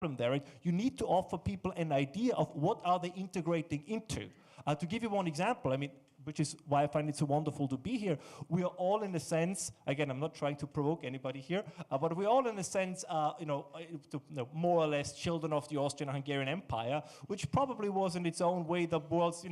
there, right? You need to offer people an idea of what are they integrating into. To give you one example, I mean, which is why I find it so wonderful to be here, we are all in a sense, again, I'm not trying to provoke anybody here, but we're all in a sense, more or less children of the Austrian-Hungarian Empire, which probably was in its own way the world's,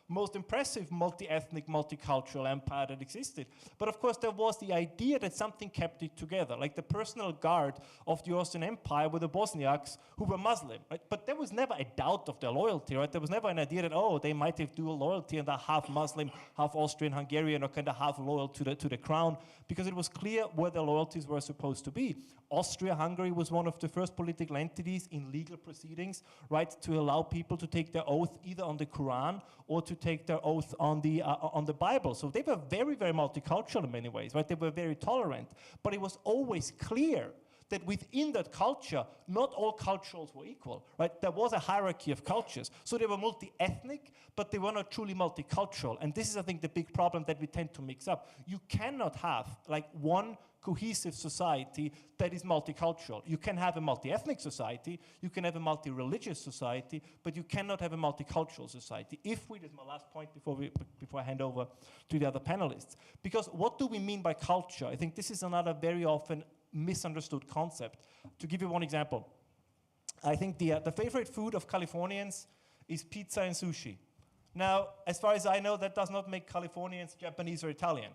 most impressive multi-ethnic, multicultural empire that existed. But of course, there was the idea that something kept it together, like the personal guard of the Austrian Empire were the Bosniaks who were Muslim, right? But there was never a doubt of their loyalty, right? There was never an idea that, oh, they might have dual loyalty and they're half Muslim, half Austrian-Hungarian, or kind of half loyal to the crown, because it was clear where their loyalties were supposed to be. Austria-Hungary was one of the first political entities in legal proceedings, right, to allow people to take their oath either on the Quran or to take their oath on the Bible. So they were very, very multicultural in many ways, right? They were very tolerant, but it was always clear that within that culture, not all cultures were equal, right? There was a hierarchy of cultures. So they were multi-ethnic, but they were not truly multicultural. And this is, I think, the big problem that we tend to mix up. You cannot have like one cohesive society that is multicultural. You can have a multi-ethnic society, you can have a multi-religious society, but you cannot have a multicultural society. If we, this is my last point before I hand over to the other panelists, because what do we mean by culture? I think this is another very often misunderstood concept. To give you one example, I think the favorite food of Californians is pizza and sushi. Now, as far as I know, that does not make Californians Japanese or Italian.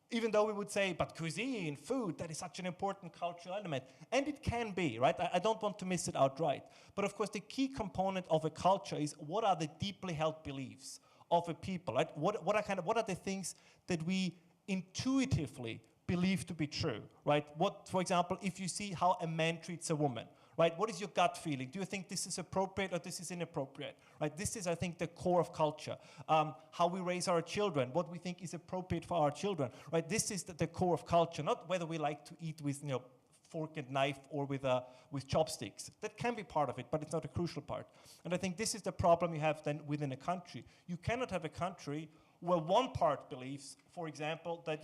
Even though we would say, but cuisine, food, that is such an important cultural element. And it can be, right? I don't want to miss it outright. But of course, the key component of a culture is what are the deeply held beliefs of a people, right? What are the things that we intuitively believe to be true, right? What, for example, if you see how a man treats a woman, right? What is your gut feeling? Do you think this is appropriate or this is inappropriate, right? This is, I think, the core of culture. How we raise our children, what we think is appropriate for our children, right? This is the core of culture, not whether we like to eat with, fork and knife or with chopsticks. That can be part of it, but it's not a crucial part. And I think this is the problem you have then within a country. You cannot have a country where one part believes, for example, that,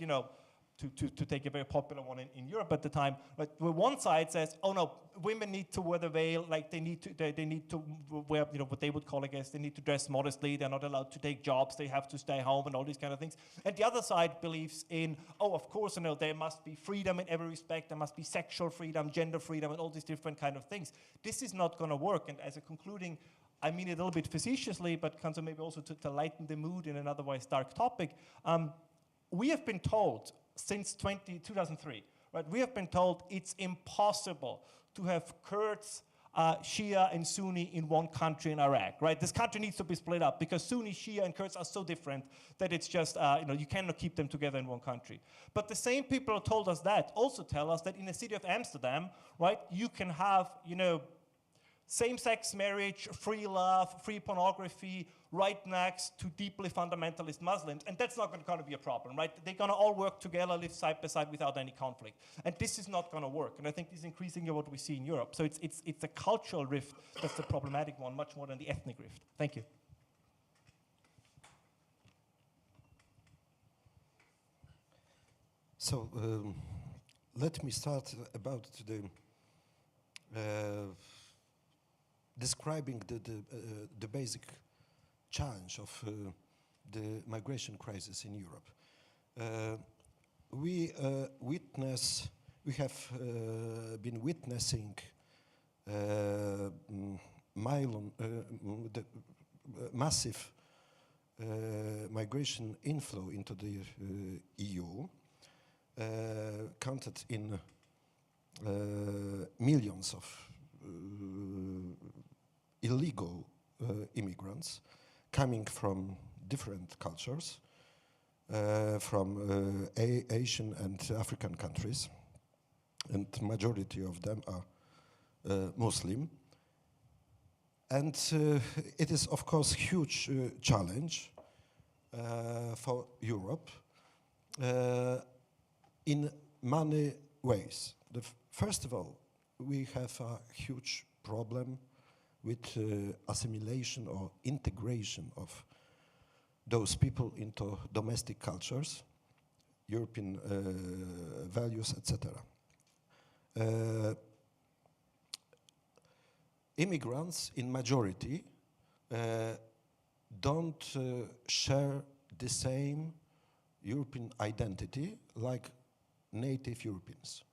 to take a very popular one in Europe at the time, but where one side says, oh no, women need to wear the veil, like they need to wear, what they would call, I guess, they need to dress modestly, they're not allowed to take jobs, they have to stay home and all these kind of things. And the other side believes in, oh, of course, there must be freedom in every respect, there must be sexual freedom, gender freedom, and all these different kind of things. This is not gonna work, and as a concluding, I mean it a little bit facetiously, but kind of maybe also to lighten the mood in an otherwise dark topic. We have been told since 2003, right? We have been told it's impossible to have Kurds, Shia and Sunni in one country in Iraq, right? This country needs to be split up because Sunni, Shia and Kurds are so different that it's just, you cannot keep them together in one country. But the same people who told us that also tell us that in the city of Amsterdam, right, you can have, same-sex marriage, free love, free pornography, right next to deeply fundamentalist Muslims, and that's not going to be a problem, right? They're going to all work together, live side by side without any conflict, and this is not going to work. And I think this is increasingly what we see in Europe. So it's a cultural rift that's the problematic one, much more than the ethnic rift. Thank you. So let me start about describing the basic challenge of the migration crisis in Europe. We have been witnessing the massive migration inflow into the EU, counted in millions of illegal immigrants coming from different cultures, from Asian and African countries, and majority of them are Muslim. And it is, of course, a huge challenge for Europe in many ways. First of all, we have a huge problem with assimilation or integration of those people into domestic cultures, European values, etc. immigrants in majority don't share the same European identity like native Europeans.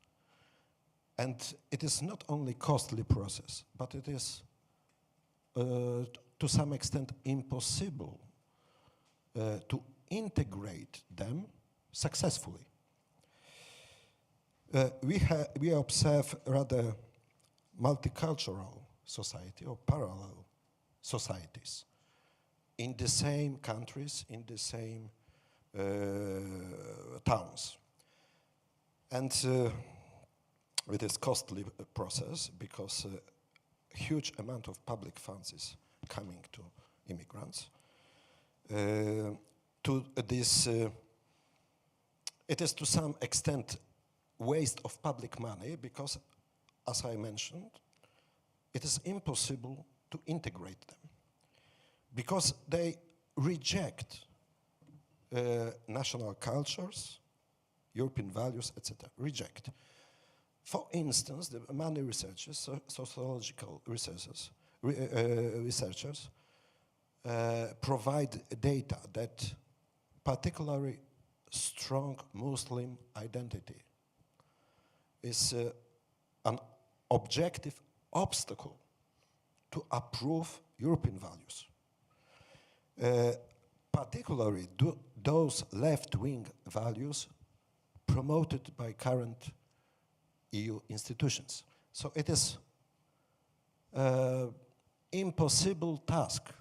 And it is not only costly process, but it is to some extent impossible to integrate them successfully. We observe rather multicultural society or parallel societies in the same countries, in the same towns. And it is costly process because a huge amount of public funds is coming to immigrants. To this, it is to some extent waste of public money because, as I mentioned, it is impossible to integrate them because they reject national cultures, European values, etc. Reject. For instance, the many researchers, sociological researchers, provide data that particularly strong Muslim identity is an objective obstacle to approve European values. Particularly those left-wing values promoted by current EU institutions. So it is impossible task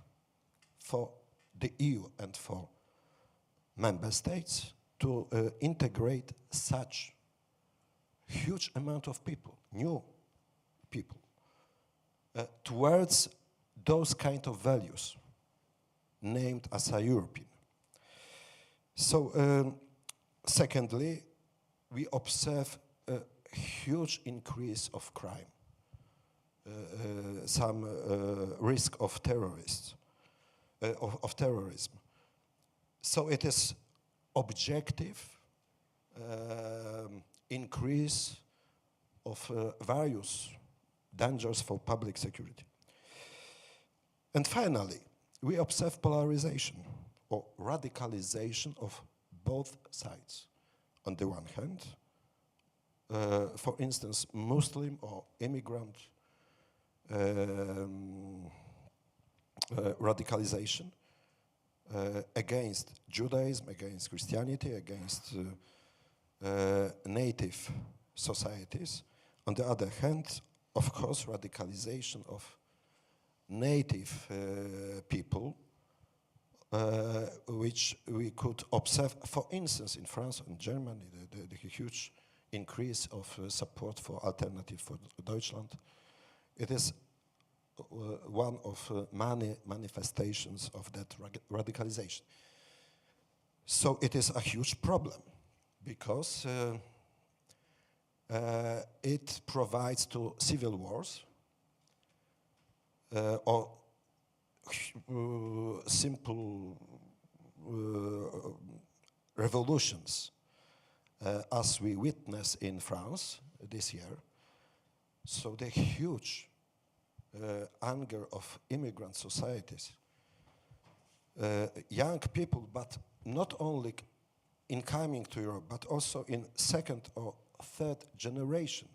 for the EU and for member states to integrate such huge amount of people, new people, towards those kind of values named as a European. So, secondly, we observe a huge increase of crime, some risk of terrorists, of terrorism. So it is objective increase of various dangers for public security. And finally, we observe polarization or radicalization of both sides. On the one hand, for instance, Muslim or immigrant radicalization against Judaism, against Christianity, against native societies. On the other hand, of course, radicalization of native people, which we could observe, for instance, in France and Germany, the huge increase of support for Alternative for Deutschland. It is one of many manifestations of that radicalization. So it is a huge problem because it provides to civil wars or simple revolutions as we witness in France this year. So the huge anger of immigrant societies, young people, but not only in coming to Europe, but also in second or third generation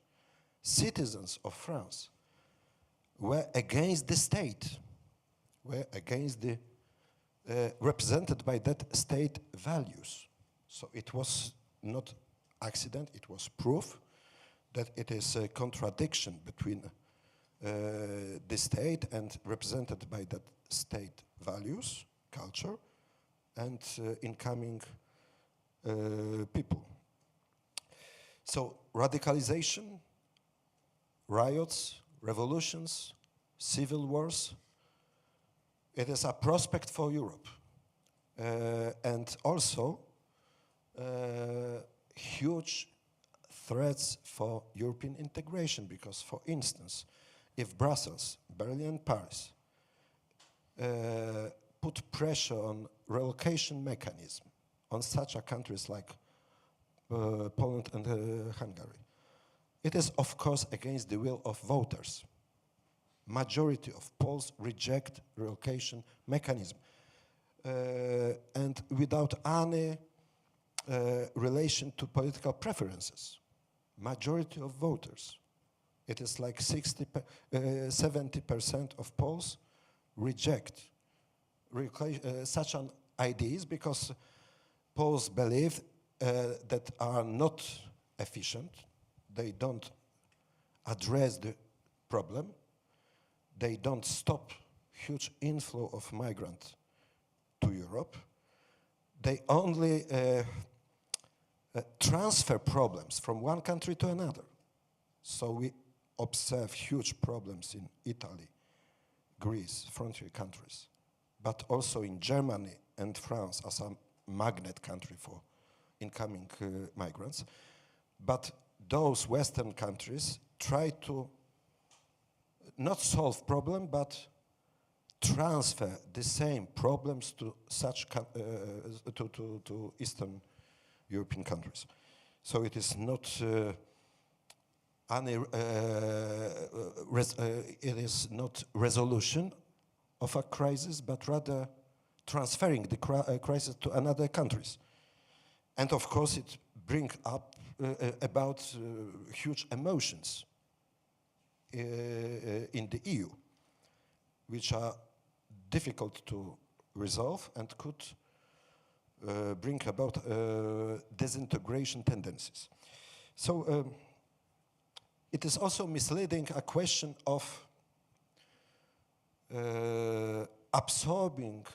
citizens of France, were against the state, were against the represented by that state values. So it was not accident, it was proof that it is a contradiction between the state and represented by that state values, culture, and incoming people. So radicalization, riots, revolutions, civil wars, it is a prospect for Europe. And also huge threats for European integration, because, for instance, if Brussels, Berlin and Paris put pressure on relocation mechanism on such a countries like Poland and Hungary, it is of course against the will of voters. majority of Poles reject relocation mechanism. And without any relation to political preferences. Majority of voters, it is like 70% of Poles reject such an ideas because Poles believe that are not efficient, they don't address the problem, they don't stop huge inflow of migrants to Europe, they only transfer problems from one country to another. So we observe huge problems in Italy, Greece, frontier countries, but also in Germany and France as a magnet country for incoming migrants. But those Western countries try to not solve problem, but transfer the same problems to such to Eastern European countries. So it is not it is not resolution of a crisis, but rather transferring the crisis to another countries. And of course, it brings up about huge emotions in the EU, which are difficult to resolve and could bring about disintegration tendencies. So it is also misleading a question of absorbing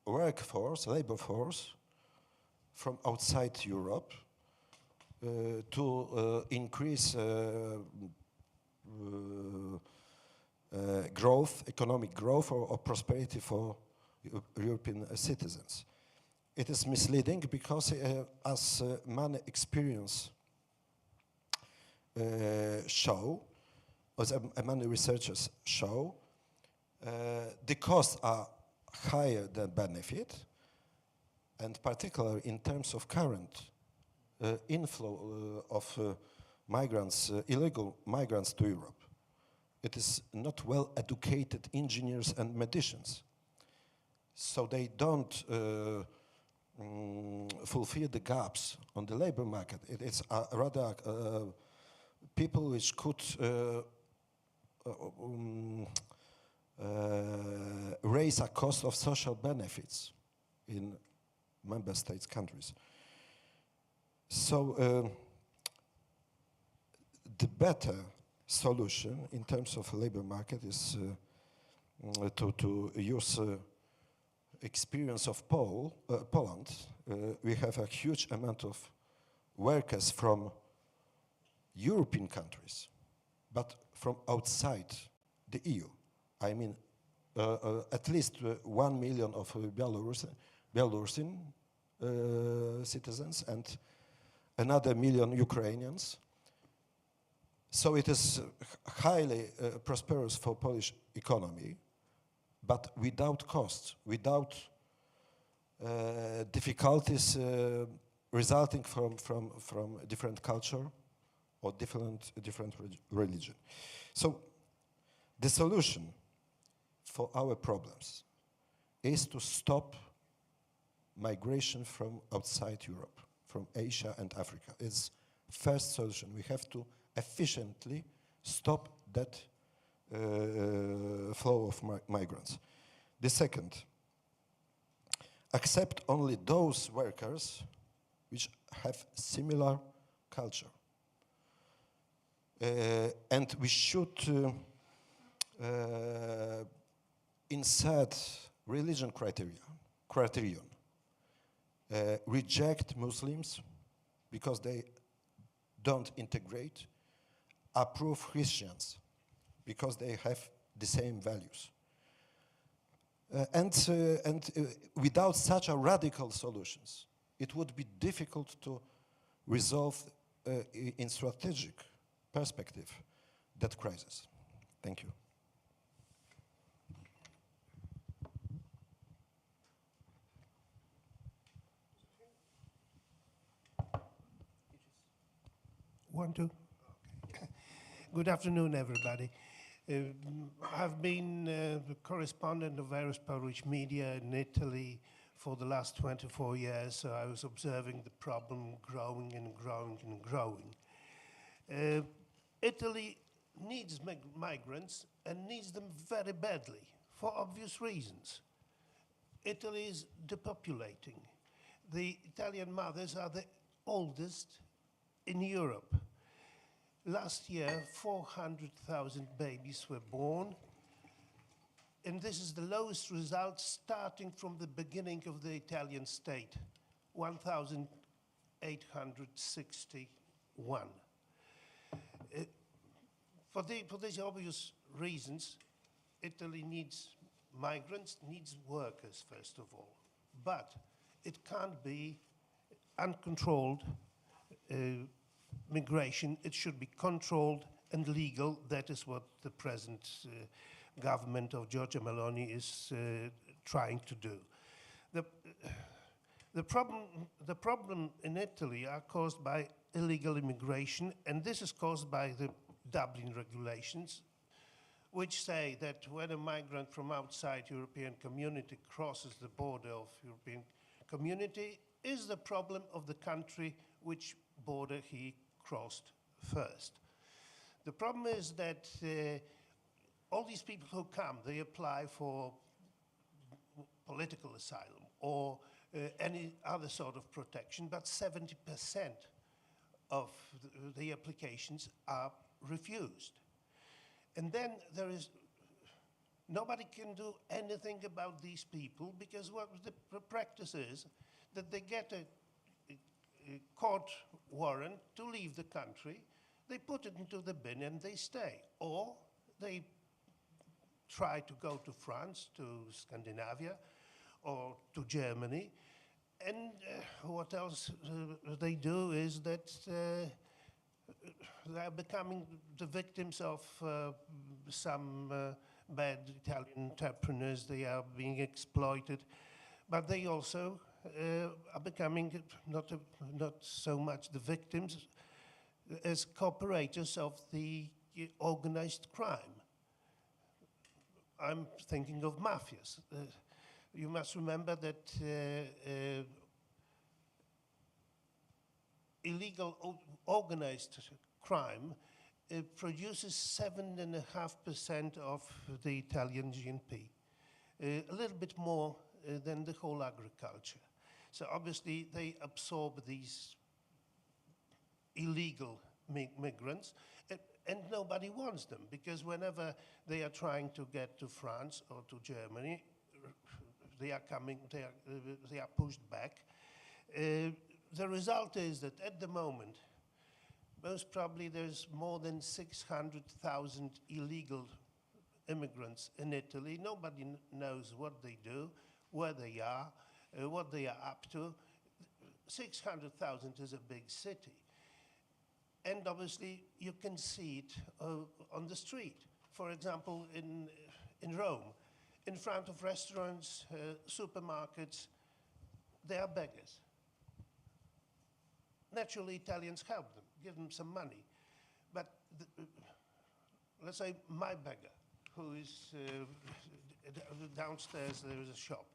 workforce, labor force from outside Europe to increase growth, economic growth or prosperity for European citizens. It is misleading because as many experience show, as many researchers show, the costs are higher than benefit, and particularly in terms of current inflow of migrants, illegal migrants to Europe. It is not well-educated engineers and medicians, so they don't fulfill the gaps on the labor market. It's rather people which could raise a cost of social benefits in member states, countries. So the better solution in terms of labor market is to use experience of Poland. We have a huge amount of workers from European countries, but from outside the EU. I mean, at least 1 million of Belarusian citizens and another million Ukrainians. So it is highly prosperous for Polish economy, but without costs, without difficulties resulting from different culture or different religion. So the solution for our problems is to stop migration from outside Europe, from Asia and Africa. It's first solution. We have to efficiently stop that flow of migrants. The second, accept only those workers which have similar culture. And we should insert religion criterion. Reject Muslims because they don't integrate. Approve Christians because they have the same values. And without such a radical solutions, it would be difficult to resolve in strategic perspective that crisis. Thank you. One, two. Okay. Good afternoon, everybody. I've been the correspondent of various Polish media in Italy for the last 24 years, so I was observing the problem growing and growing and growing. Italy needs migrants and needs them very badly for obvious reasons. Italy is depopulating. The Italian mothers are the oldest in Europe. Last year, 400,000 babies were born, and this is the lowest result starting from the beginning of the Italian state, 1,861. For these obvious reasons, Italy needs migrants, needs workers, first of all. But it can't be uncontrolled migration. It should be controlled and legal. That is what the present government of Giorgia Meloni is trying to do. The problem in Italy are caused by illegal immigration, and this is caused by the Dublin regulations, which say that when a migrant from outside European community crosses the border of European community, is the problem of the country which border he crossed first. The problem is that all these people who come, they apply for political asylum or any other sort of protection, but 70% of the applications are refused. And then nobody can do anything about these people, because what the practice is that they get a court warrant to leave the country, they put it into the bin and they stay. Or they try to go to France, to Scandinavia, or to Germany. And what else they do is that they are becoming the victims of some bad Italian entrepreneurs. They are being exploited, but they also are becoming not so much the victims as cooperators of the organized crime. I'm thinking of mafias. You must remember that illegal organized crime produces 7.5% of the Italian GNP, a little bit more than the whole agriculture. So obviously they absorb these illegal migrants, and nobody wants them, because whenever they are trying to get to France or to Germany, they are pushed back. The result is that at the moment, most probably there's more than 600,000 illegal immigrants in Italy. Nobody knows what they do, where they are, what they are up to. 600,000 is a big city. And obviously you can see it on the street. For example, in Rome, in front of restaurants, supermarkets, they are beggars. Naturally, Italians help them, give them some money. But let's say my beggar, who is downstairs, there is a shop,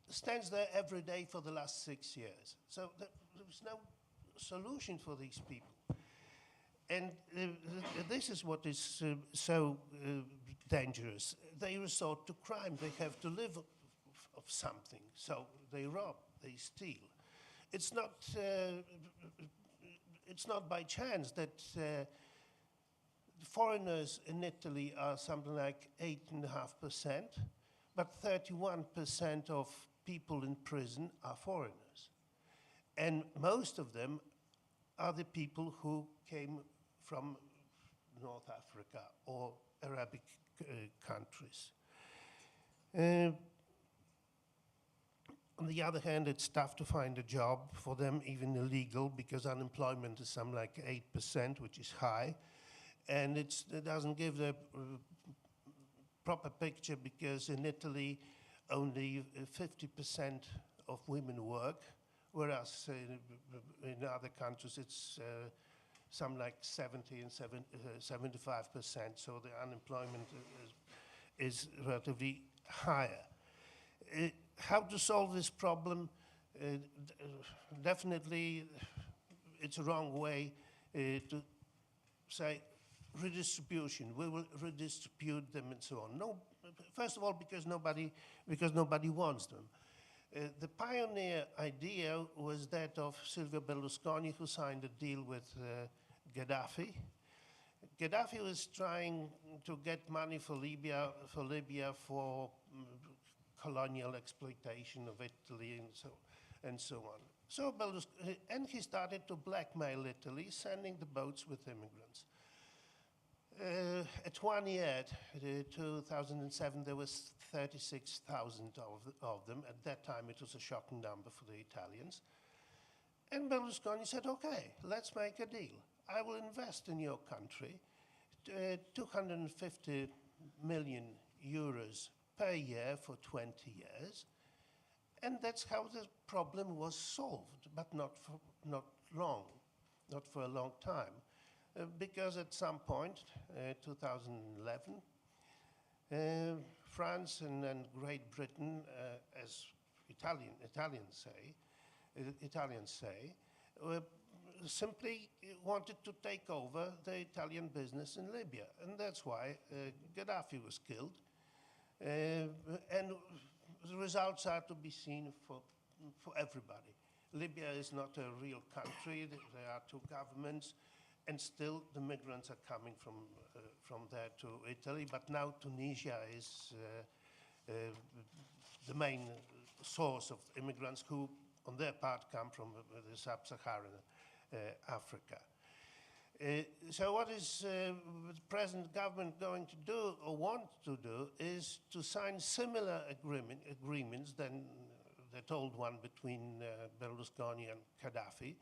stands there every day for the last 6 years. So there's no solution for these people. And this is what is so dangerous. They resort to crime. They have to live of something. So they rob, they steal. It's not by chance that foreigners in Italy are something like 8.5%, but 31% of people in prison are foreigners. And most of them are the people who came from North Africa or Arabic countries. On the other hand, it's tough to find a job for them, even illegal, because unemployment is something like 8%, which is high. And it doesn't give the proper picture, because in Italy, only 50% of women work, whereas in other countries it's some like 70 and 75%, so the unemployment is relatively higher. How to solve this problem? Definitely, it's a wrong way to say redistribution. We will redistribute them and so on. No, first of all, because nobody wants them. The pioneer idea was that of Silvio Berlusconi, who signed a deal with Gaddafi. Gaddafi was trying to get money for Libya for colonial exploitation of Italy and so on. So and he started to blackmail Italy, sending the boats with immigrants. At 1 year, 2007, there was 36,000 of them. At that time, it was a shocking number for the Italians. And Berlusconi said, okay, let's make a deal. I will invest in your country 250 million euros per year for 20 years. And that's how the problem was solved, but not for a long time. Because at some point, 2011, France and Great Britain, as Italians say, simply wanted to take over the Italian business in Libya, and that's why Gaddafi was killed. And the results are to be seen for everybody. Libya is not a real country. There are two governments. And still, the migrants are coming from there to Italy. But now Tunisia is the main source of immigrants who, on their part, come from the sub-Saharan Africa. So what is the present government going to do or want to do is to sign similar agreements than that old one between Berlusconi and Gaddafi,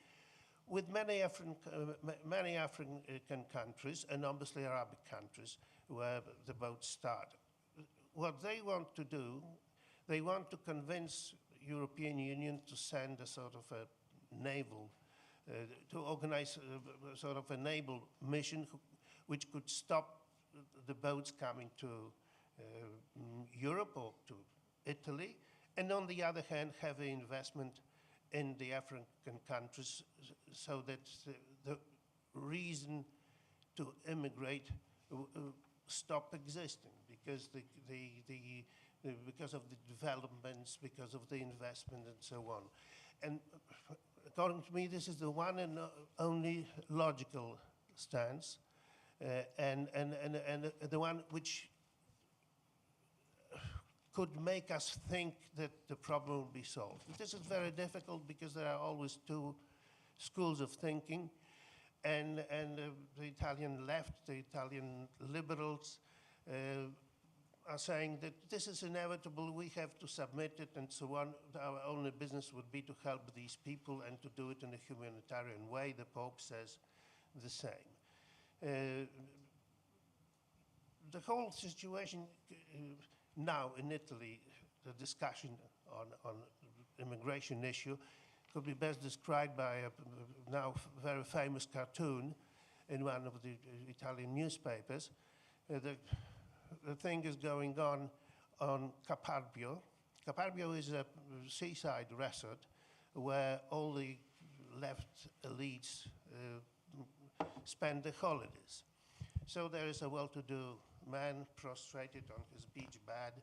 with many African countries and obviously Arabic countries where the boats start. What they want to do, they want to convince European Union to send a sort of a naval, to organize a sort of a naval mission which could stop the boats coming to Europe or to Italy, and on the other hand, heavy investment in the African countries so that the reason to immigrate stop existing because because of the developments, because of the investment and so on. And according to me, this is the one and only logical stance and the one which could make us think that the problem will be solved. This is very difficult because there are always two schools of thinking, and the Italian left, the Italian liberals are saying that this is inevitable, we have to submit it and so on. Our only business would be to help these people and to do it in a humanitarian way. The Pope says the same. The whole situation now in Italy, the discussion on immigration issue could be best described by a now very famous cartoon in one of the Italian newspapers. The thing is going on Caparbio. Caparbio is a seaside resort where all the left elites spend their holidays. So there is a well-to-do man prostrated on his beach bed,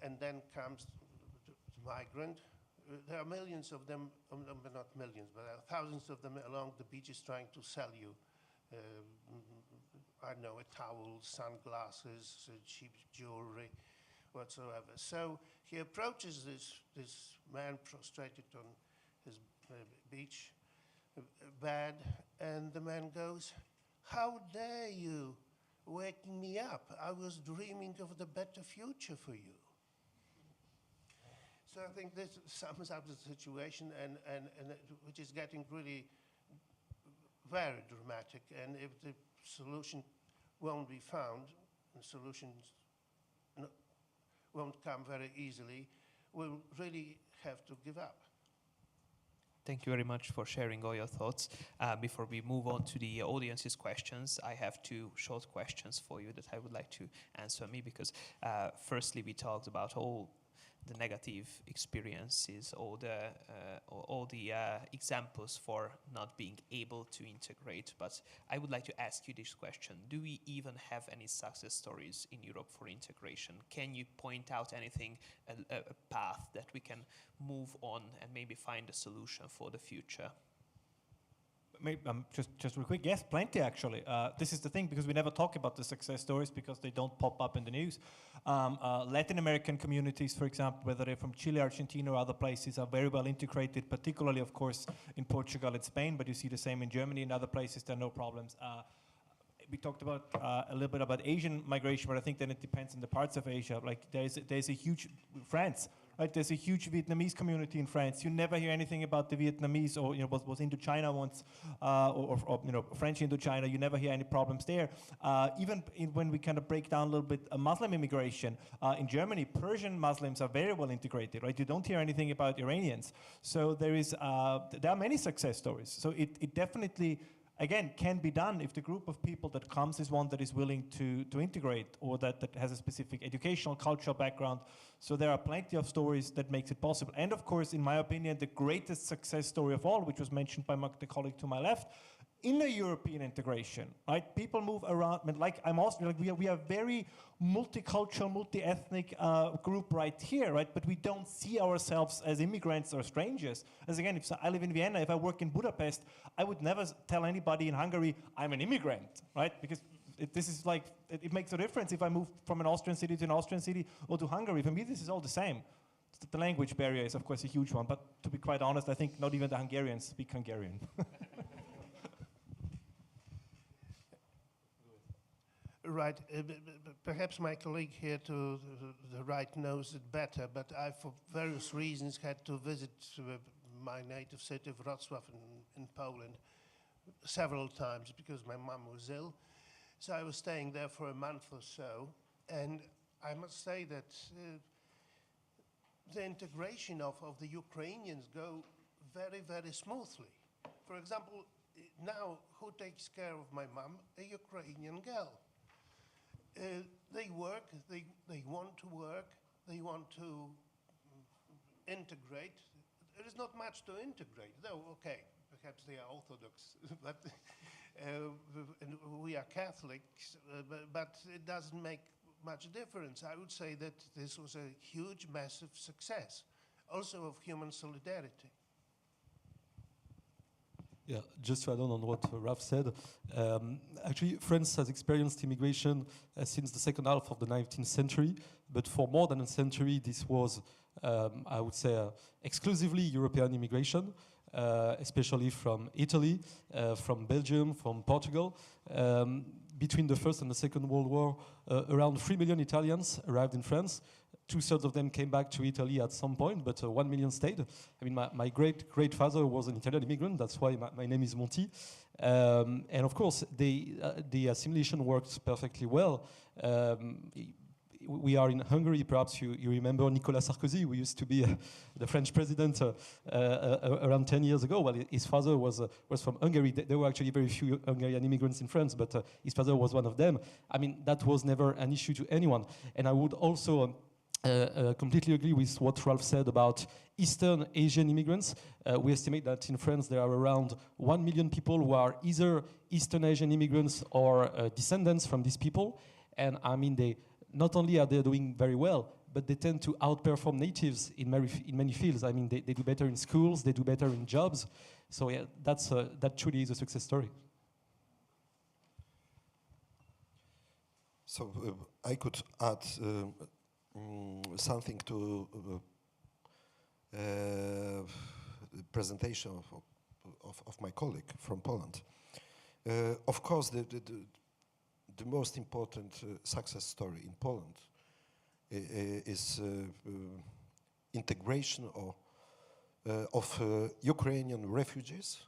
and then comes the migrant. There are millions of them, not millions, but there are thousands of them along the beaches trying to sell you, I don't know, a towel, sunglasses, cheap jewelry, whatsoever. So he approaches this man prostrated on his beach bed, and the man goes, "How dare you waking me up? I was dreaming of the better future for you." So I think this sums up the situation, and which is getting really very dramatic. And if the solution won't be found, and solutions won't come very easily, we'll really have to give up. Thank you very much for sharing all your thoughts. Before we move on to the audience's questions, I have two short questions for you that I would like to answer me, because firstly, we talked about all the negative experiences, all the examples for not being able to integrate. But I would like to ask you this question: do we even have any success stories in Europe for integration? Can you point out anything, a path that we can move on and maybe find a solution for the future? Maybe, just real quick, yes, plenty actually. This is the thing, because we never talk about the success stories because they don't pop up in the news. Latin American communities, for example, whether they're from Chile, Argentina, or other places, are very well integrated, particularly, of course, in Portugal and Spain, but you see the same in Germany and other places. There are no problems. We talked about a little bit about Asian migration, but I think then it depends on the parts of Asia. Like there's a huge France, right? There's a huge Vietnamese community in France. You never hear anything about the Vietnamese, or was Indochina once, or French Indochina. You never hear any problems there. Even when we kind of break down a little bit Muslim immigration in Germany, Persian Muslims are very well integrated, right? You don't hear anything about Iranians. So there are many success stories. So it definitely, again, can be done if the group of people that comes is one that is willing to integrate, or that has a specific educational, cultural background. So there are plenty of stories that makes it possible. And of course, in my opinion, the greatest success story of all, which was mentioned by the colleague to my left, inner European integration, right? People move around, like I'm Austrian, like we are very multicultural, multi-ethnic group right here, right? But we don't see ourselves as immigrants or strangers. As again, if I live in Vienna, if I work in Budapest, I would never tell anybody in Hungary I'm an immigrant, right? Because this is like, it makes a difference if I move from an Austrian city to an Austrian city or to Hungary. For me, this is all the same. The language barrier is, of course, a huge one. But to be quite honest, I think not even the Hungarians speak Hungarian. Right. Perhaps my colleague here to the right knows it better, but I, for various reasons, had to visit my native city of Wrocław in Poland several times because my mum was ill. So I was staying there for a month or so, and I must say that the integration of the Ukrainians go very, very smoothly. For example, now who takes care of my mum? A Ukrainian girl. They work, they want to work, they want to integrate. There is not much to integrate, though, okay, perhaps they are Orthodox, but and we are Catholics, but it doesn't make much difference. I would say that this was a huge, massive success, also of human solidarity. Yeah, just to add on what Ralph said, actually France has experienced immigration since the second half of the 19th century, but for more than a century this was, I would say, exclusively European immigration, especially from Italy, from Belgium, from Portugal. Between the First and the Second World War, around 3 million Italians arrived in France. 2/3 of them came back to Italy at some point, but 1 million stayed. I mean, my great-grandfather was an Italian immigrant. That's why my name is Monti. And of course, the assimilation worked perfectly well. We are in Hungary. Perhaps you remember Nicolas Sarkozy, who used to be the French president around 10 years ago. Well, his father was from Hungary. There were actually very few Hungarian immigrants in France, but his father was one of them. I mean, that was never an issue to anyone. And I would also completely agree with what Ralph said about Eastern Asian immigrants. We estimate that in France there are around 1 million people who are either Eastern Asian immigrants or descendants from these people. And I mean, they not only are they doing very well, but they tend to outperform natives in many fields. I mean, they do better in schools, they do better in jobs. So yeah, that truly is a success story. So I could add something to the presentation of my colleague from Poland. Of course, the most important success story in Poland is integration of Ukrainian refugees,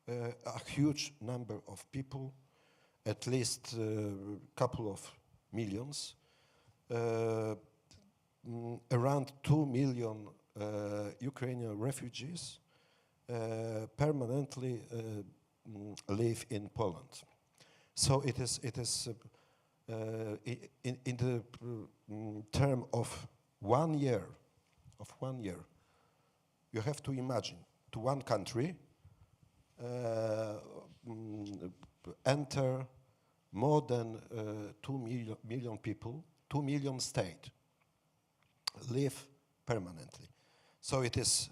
a huge number of people, at least a couple of millions. Around 2 million Ukrainian refugees permanently live in Poland. So it is in the term of 1 year, you have to imagine to one country enter more than 2 million people, 2 million state live permanently. So it is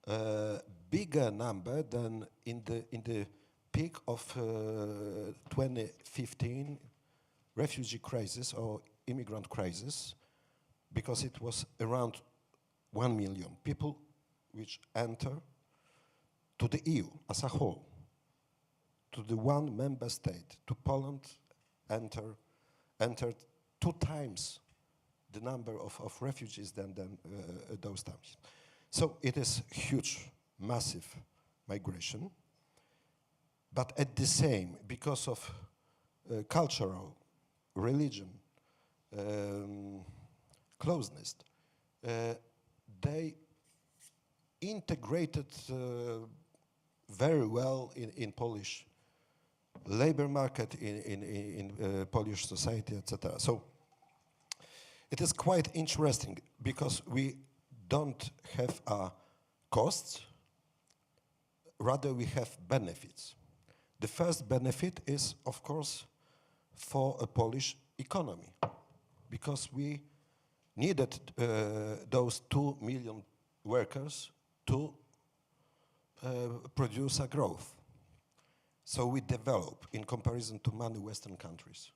a bigger number than in the peak of 2015 refugee crisis or immigrant crisis, because it was around 1 million people which enter to the EU as a whole, to the one member state, to Poland, entered 2 times the number of refugees than those times. So it is huge, massive migration, but at the same, because of cultural, religion, closeness, they integrated very well in Polish labor market, in Polish society, etc. So it is quite interesting because we don't have costs, rather we have benefits. The first benefit is, of course, for a Polish economy, because we needed those 2 million workers to produce a growth. So we develop in comparison to many Western countries.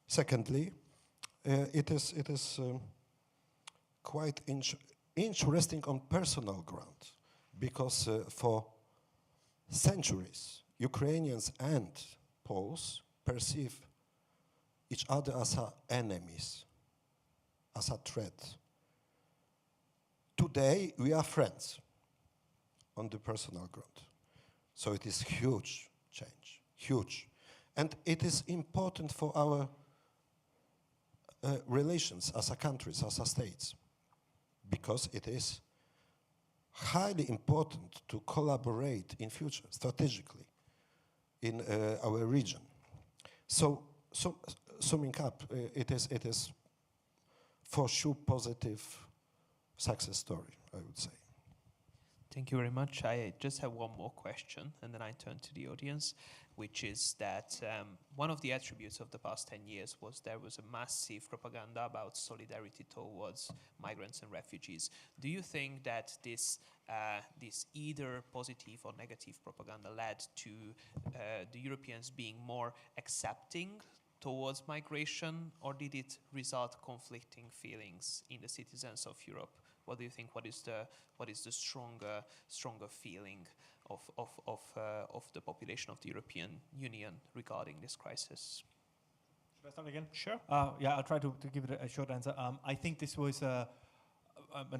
Secondly, it is quite interesting on personal ground, because for centuries, Ukrainians and Poles perceive each other as enemies, as a threat. Today, we are friends on the personal ground. So it is huge change, huge. And it is important for our relations as a countries, as a states, because it is highly important to collaborate in future, strategically, in our region. So summing up, it is for sure positive success story, I would say. Thank you very much. I just have one more question, and then I turn to the audience, which is that one of the attributes of the past 10 years was there was a massive propaganda about solidarity towards migrants and refugees. Do you think that this either positive or negative propaganda led to the Europeans being more accepting towards migration, or did it result conflicting feelings in the citizens of Europe? What do you think? What is the stronger feeling of the population of the European Union regarding this crisis? Should I start again? Sure. Yeah, I'll try to give it a short answer. I think this was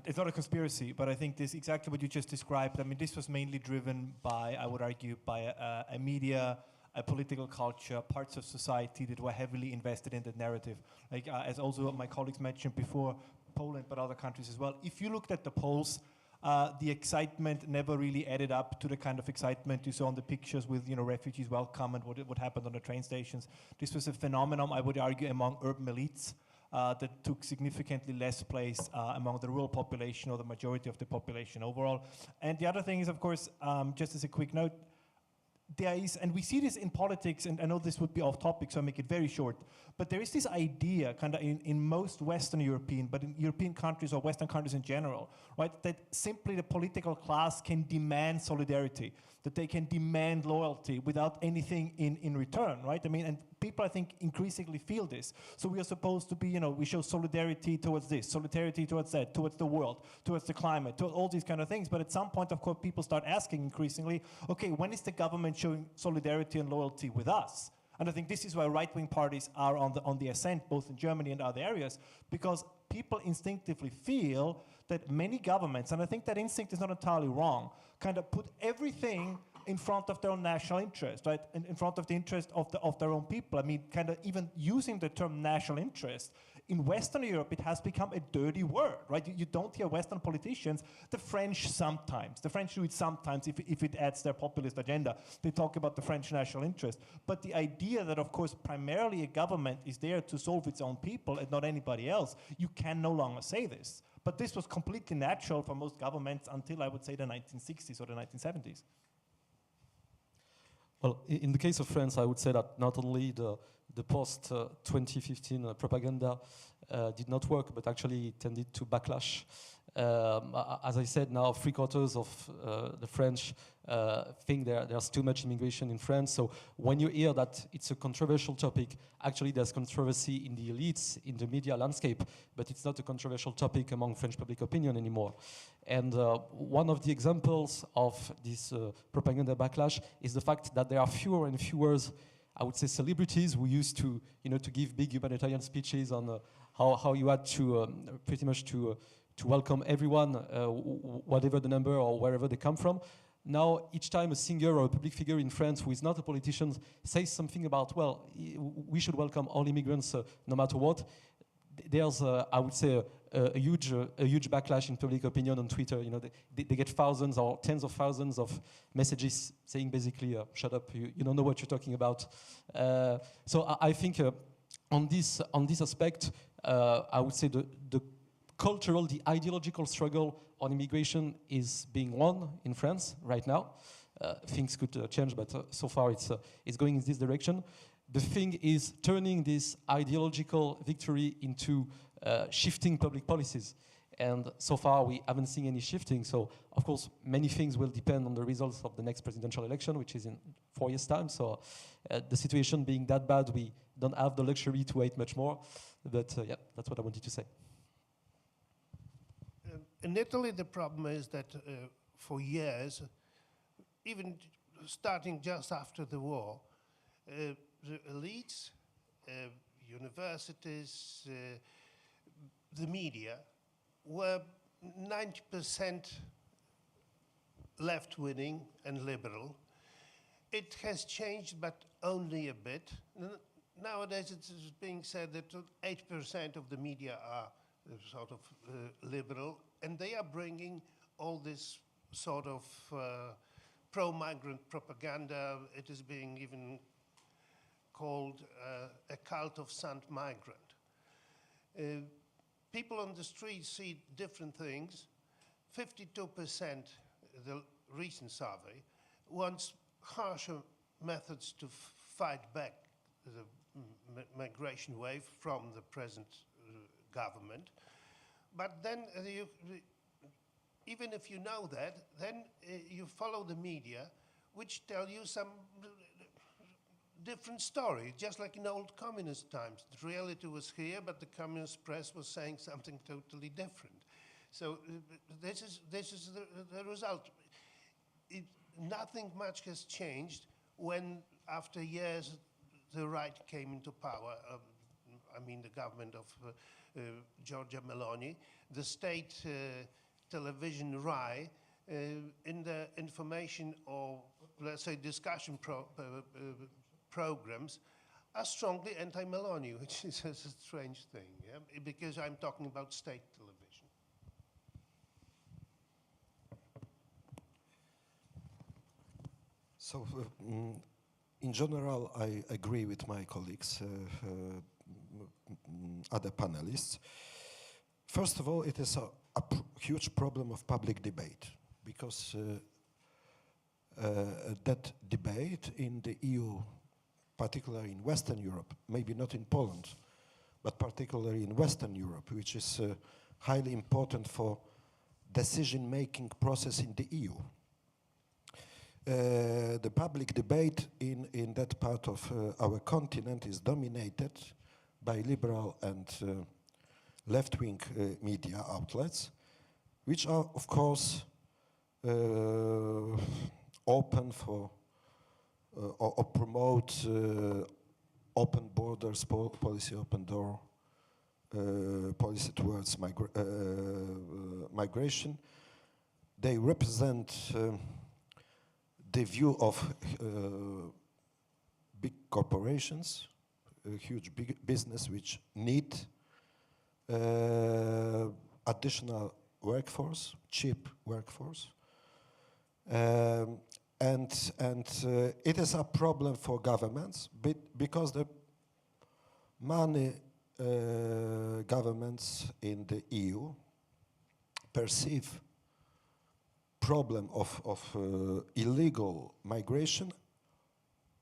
it's not a conspiracy, but I think this exactly what you just described. I mean, this was mainly driven by, I would argue, by a media, a political culture, parts of society that were heavily invested in that narrative. Like as also my colleagues mentioned before, Poland, but other countries as well. If you looked at the polls, the excitement never really added up to the kind of excitement you saw on the pictures with, refugees welcome and what happened on the train stations. This was a phenomenon, I would argue, among urban elites that took significantly less place among the rural population or the majority of the population overall. And the other thing is, of course, just as a quick note, there is, and we see this in politics, and I know this would be off topic, so I'll make it very short, but there is this idea kind of in most Western European, but in European countries or Western countries in general, right, that simply the political class can demand solidarity, that they can demand loyalty without anything in return, right? I mean, and people, I think, increasingly feel this. So we are supposed to be, we show solidarity towards this, solidarity towards that, towards the world, towards the climate, towards all these kind of things. But at some point, of course, people start asking increasingly, okay, when is the government showing solidarity and loyalty with us? And I think this is why right-wing parties are on the ascent, both in Germany and other areas, because people instinctively feel that many governments, and I think that instinct is not entirely wrong, kind of put everything in front of their own national interest, right? In front of the interest of their own people. I mean, kind of even using the term national interest in Western Europe, it has become a dirty word, right? You don't hear Western politicians, the French sometimes. The French do it sometimes if it adds their populist agenda. They talk about the French national interest. But the idea that, of course, primarily a government is there to solve its own people and not anybody else, you can no longer say this. But this was completely natural for most governments until, I would say, the 1960s or the 1970s. Well, in the case of France, I would say that not only the post-2015 propaganda did not work, but actually tended to backlash. As I said, now 3/4 of the French think there's too much immigration in France. So when you hear that it's a controversial topic, actually there's controversy in the elites, in the media landscape, but it's not a controversial topic among French public opinion anymore. And one of the examples of this propaganda backlash is the fact that there are fewer and fewer, I would say, celebrities who used to, to give big humanitarian speeches on how you had to pretty much to welcome everyone, whatever the number or wherever they come from. Now, each time a singer or a public figure in France who is not a politician says something about, well, we should welcome all immigrants no matter what, there's, I would say, a huge backlash in public opinion on Twitter. They get thousands or tens of thousands of messages saying basically, shut up, you don't know what you're talking about. So I think on this aspect, I would say the cultural, the ideological struggle on immigration is being won in France right now. Things could change, but so far it's going in this direction. The thing is turning this ideological victory into shifting public policies. And so far we haven't seen any shifting. So of course, many things will depend on the results of the next presidential election, which is in 4 years' time. So the situation being that bad, we don't have the luxury to wait much more. But yeah, that's what I wanted to say. In Italy, the problem is that for years, even starting just after the war, the elites, universities, the media were 90% left-wing and liberal. It has changed, but only a bit. Nowadays, it's being said that 8% of the media are sort of liberal, and they are bringing all this sort of pro-migrant propaganda. It is being even called a cult of Saint Migrant. People on the street see different things. 52%, the recent survey, wants harsher methods to fight back the migration wave from the present government. But then, even if you know that, then you follow the media, which tell you some different story, just like in old communist times. The reality was here, but the communist press was saying something totally different. So this is the result. Nothing much has changed when, after years, the right came into power. I mean, the government of Giorgia Meloni, the state television RAI, in the information or, let's say, discussion programs are strongly anti-Meloni, which is a strange thing, yeah? Because I'm talking about state television. So, in general, I agree with my colleagues, other panelists. First of all, it is a huge problem of public debate, because that debate in the EU, particularly in Western Europe, maybe not in Poland, but particularly in Western Europe, which is highly important for decision-making process in the EU. The public debate in that part of our continent is dominated by liberal and left-wing media outlets, which are, of course, open for or promote open borders policy, open door policy towards migration. They represent the view of big corporations, huge big business, which need additional workforce, cheap workforce. And it is a problem for governments because the many governments in the EU perceive problem of illegal migration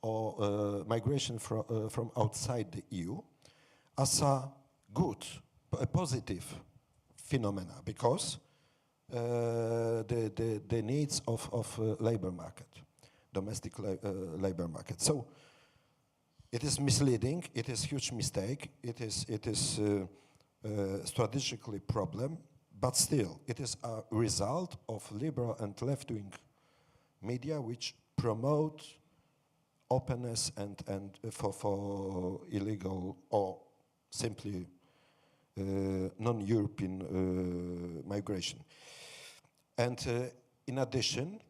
or migration from outside the EU as a good, a positive phenomena because the needs of labor market, domestic labor market. So it is misleading. It is huge mistake. It is strategically problem. But still, it is a result of liberal and left-wing media which promote openness and for illegal or simply non-European migration. And in addition,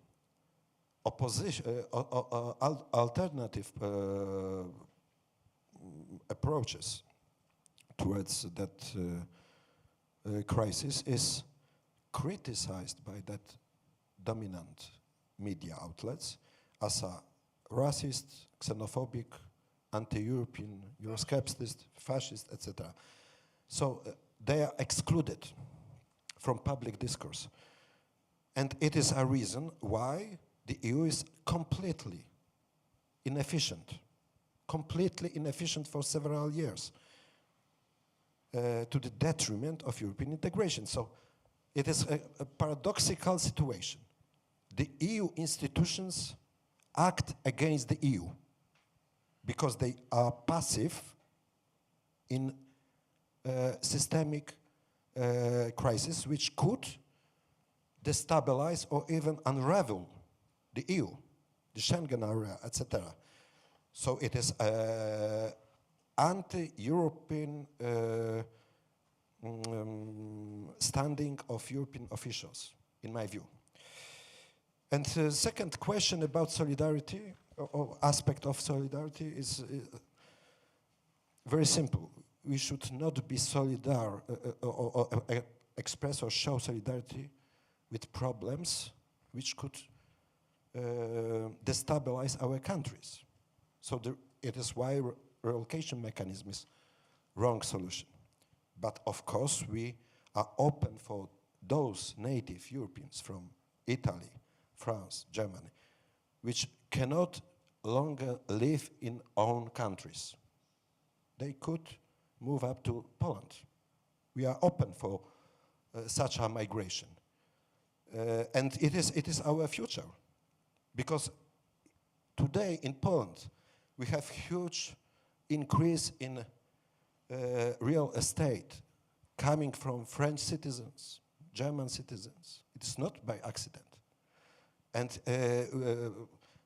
alternative approaches towards that crisis is criticized by that dominant media outlets as a racist, xenophobic, anti-European, Euroscepticist, fascist, etc. So they are excluded from public discourse. And it is a reason why the EU is completely inefficient for several years. To the detriment of European integration. So it is a paradoxical situation. The EU institutions act against the EU because they are passive in systemic crisis which could destabilize or even unravel the EU, the Schengen area, etc. So it is anti-European standing of European officials, in my view. And the second question about solidarity, or aspect of solidarity, is very simple. We should not be solidar or express or show solidarity with problems which could destabilize our countries. So it is why relocation mechanism is wrong solution. But of course we are open for those native Europeans from Italy, France, Germany, which cannot longer live in own countries. They could move up to Poland. We are open for such a migration. And it is our future. Because today in Poland we have huge increase in real estate coming from French citizens, German citizens. It's not by accident. And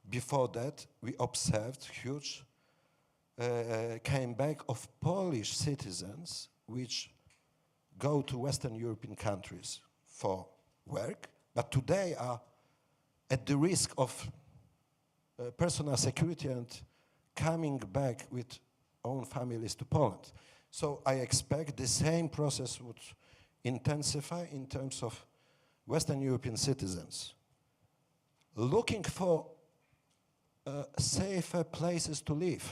before that, we observed huge came back of Polish citizens which go to Western European countries for work, but today are at the risk of personal security and coming back with own families to Poland. So I expect the same process would intensify in terms of Western European citizens looking for safer places to live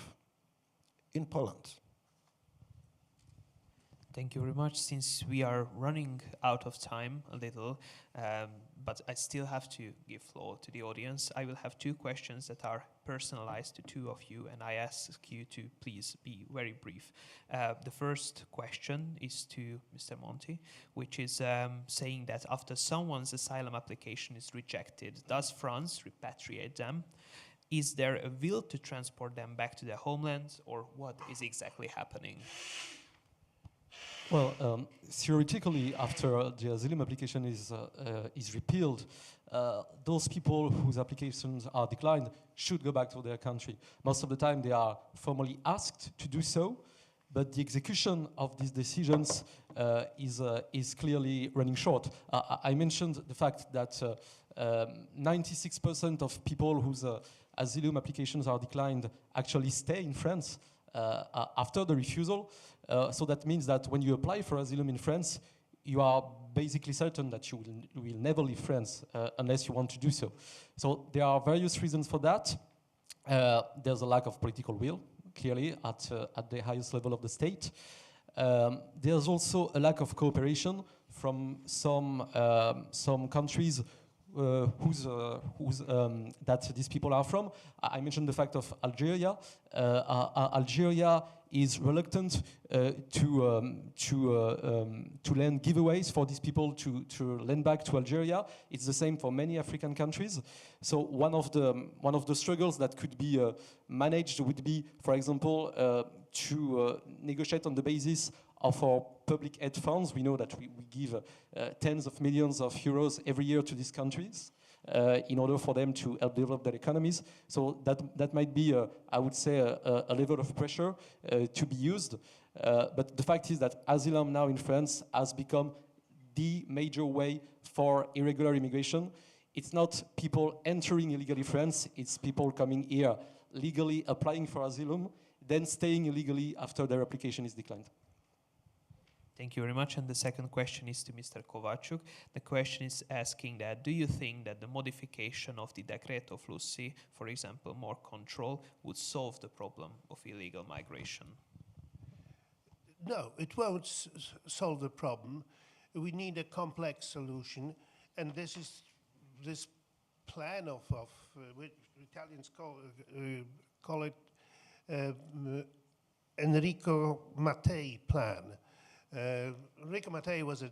in Poland. Thank you very much. Since we are running out of time a little, but I still have to give floor to the audience, I will have two questions that are personalized to two of you, and I ask you to please be very brief. The first question is to Mr. Monti, which is saying that after someone's asylum application is rejected, does France repatriate them? Is there a will to transport them back to their homeland, or what is exactly happening? Well, theoretically, after the asylum application is repealed, those people whose applications are declined should go back to their country. Most of the time, they are formally asked to do so, but the execution of these decisions is clearly running short. I mentioned the fact that 96% of people whose asylum applications are declined actually stay in France after the refusal. So that means that when you apply for asylum in France, you are basically certain that you will never leave France unless you want to do so. So there are various reasons for that. There's a lack of political will, clearly, at the highest level of the state. There's also a lack of cooperation from some countries that these people are from. I mentioned the fact of Algeria. Algeria is reluctant to lend giveaways for these people to lend back to Algeria. It's the same for many African countries. So one of the struggles that could be managed would be, for example, to negotiate on the basis of our public aid funds. We know that we give tens of millions of euros every year to these countries in order for them to help develop their economies. So that might be, I would say, a level of pressure to be used. But the fact is that asylum now in France has become the major way for irregular immigration. It's not people entering illegally France, it's people coming here legally, applying for asylum, then staying illegally after their application is declined. Thank you very much. And the second question is to Mr. Kovácsuk. The question is asking that, do you think that the modification of the Decreto Flussi, for example, more control, would solve the problem of illegal migration? No, it won't solve the problem. We need a complex solution, and this plan of which Italians call it Enrico Mattei plan. Enrico Mattei was a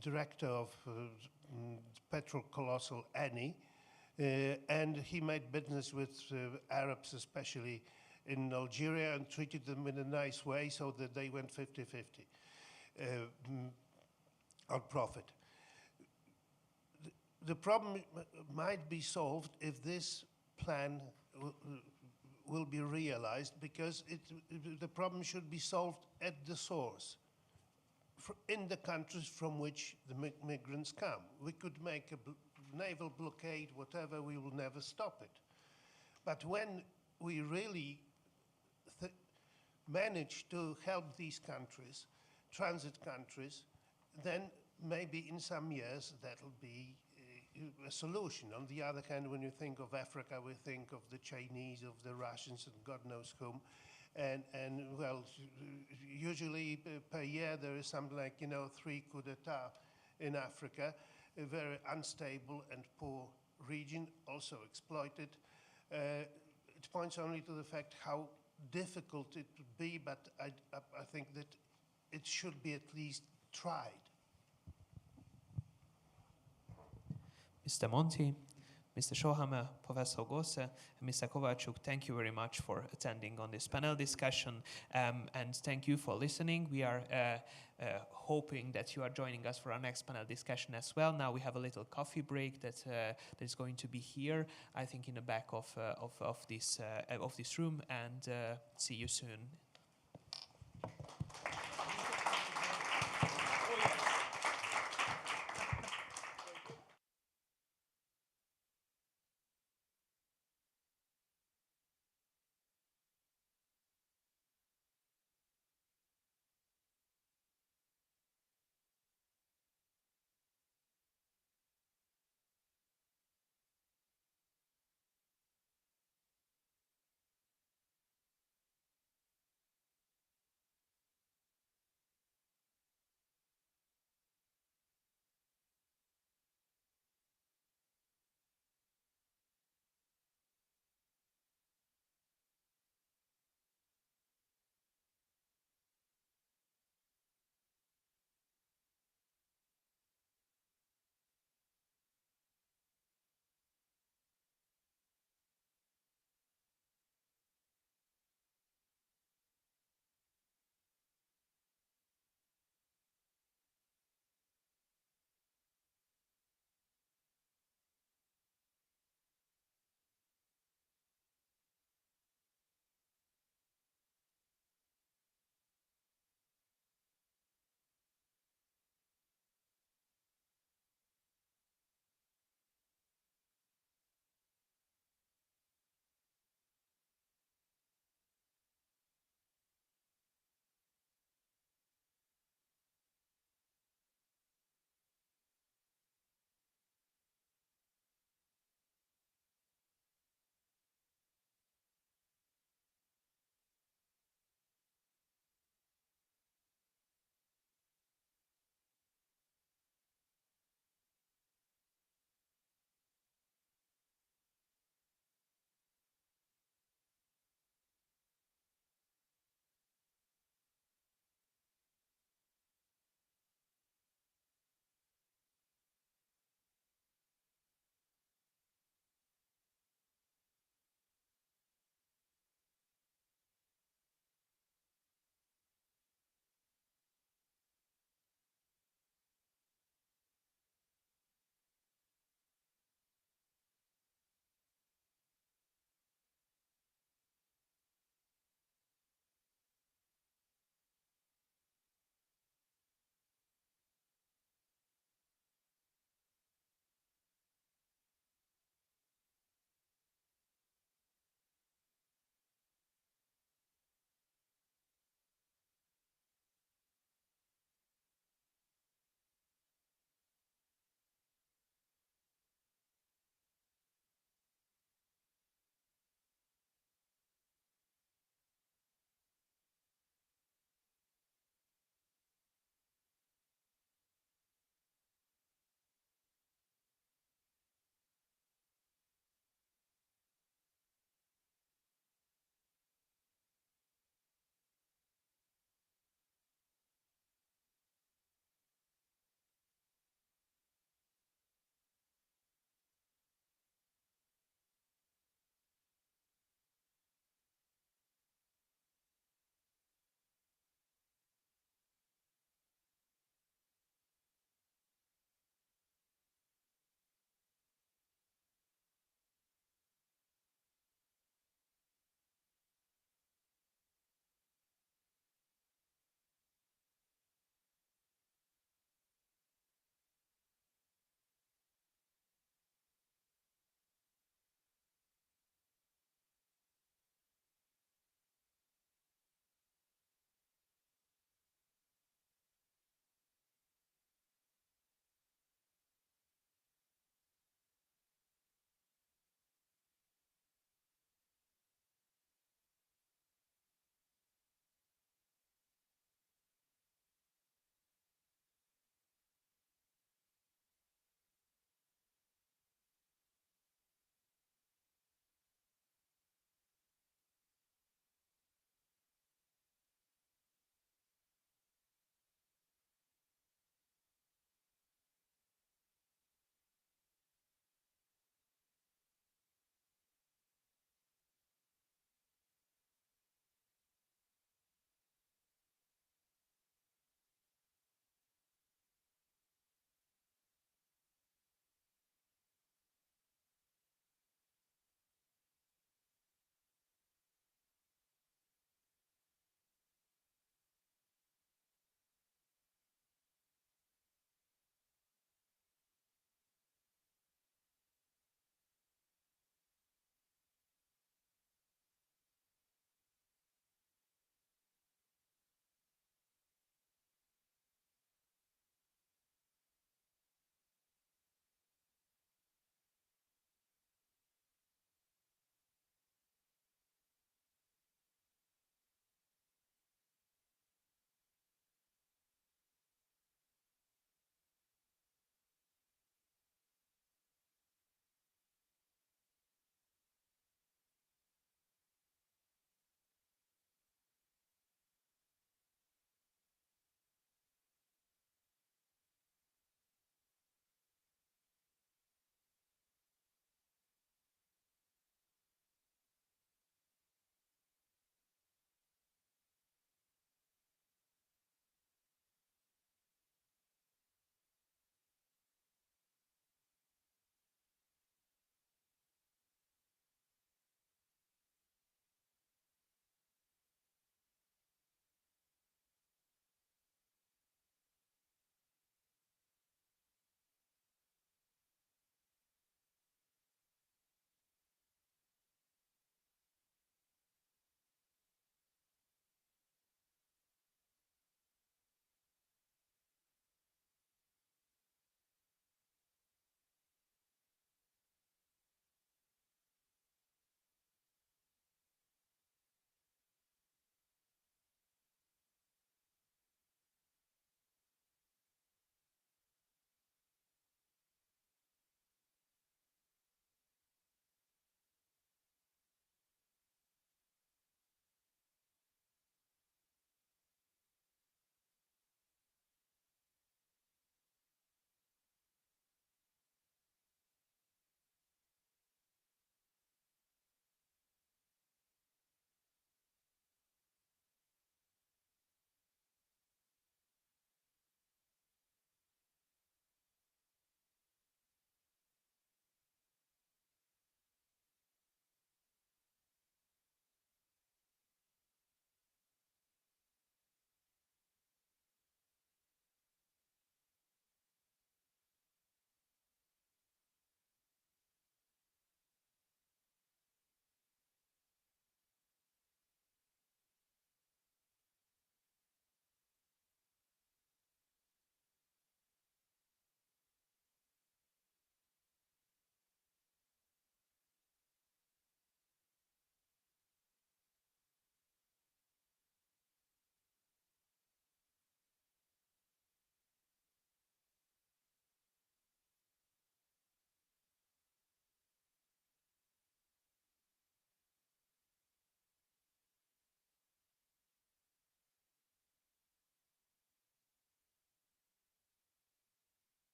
director of petrol colossal Eni, and he made business with Arabs, especially in Algeria, and treated them in a nice way so that they went 50-50 on profit. The problem might be solved if this plan will be realized, because the problem should be solved at the source, in the countries from which the migrants come. We could make a naval blockade, whatever, we will never stop it. But when we really manage to help these countries, transit countries, then maybe in some years that'll be a solution. On the other hand, when you think of Africa, we think of the Chinese, of the Russians, and God knows whom. And well, usually per year there is something like, 3 coups d'etat in Africa, a very unstable and poor region, also exploited. It points only to the fact how difficult it would be, but I think that it should be at least tried. Mr. Monti, Mr. Schohammer, Professor Gosse, and Mr. Kovácsuk, thank you very much for attending on this panel discussion, and thank you for listening. We are hoping that you are joining us for our next panel discussion as well. Now we have a little coffee break that is going to be here, I think, in the back of this room, and see you soon.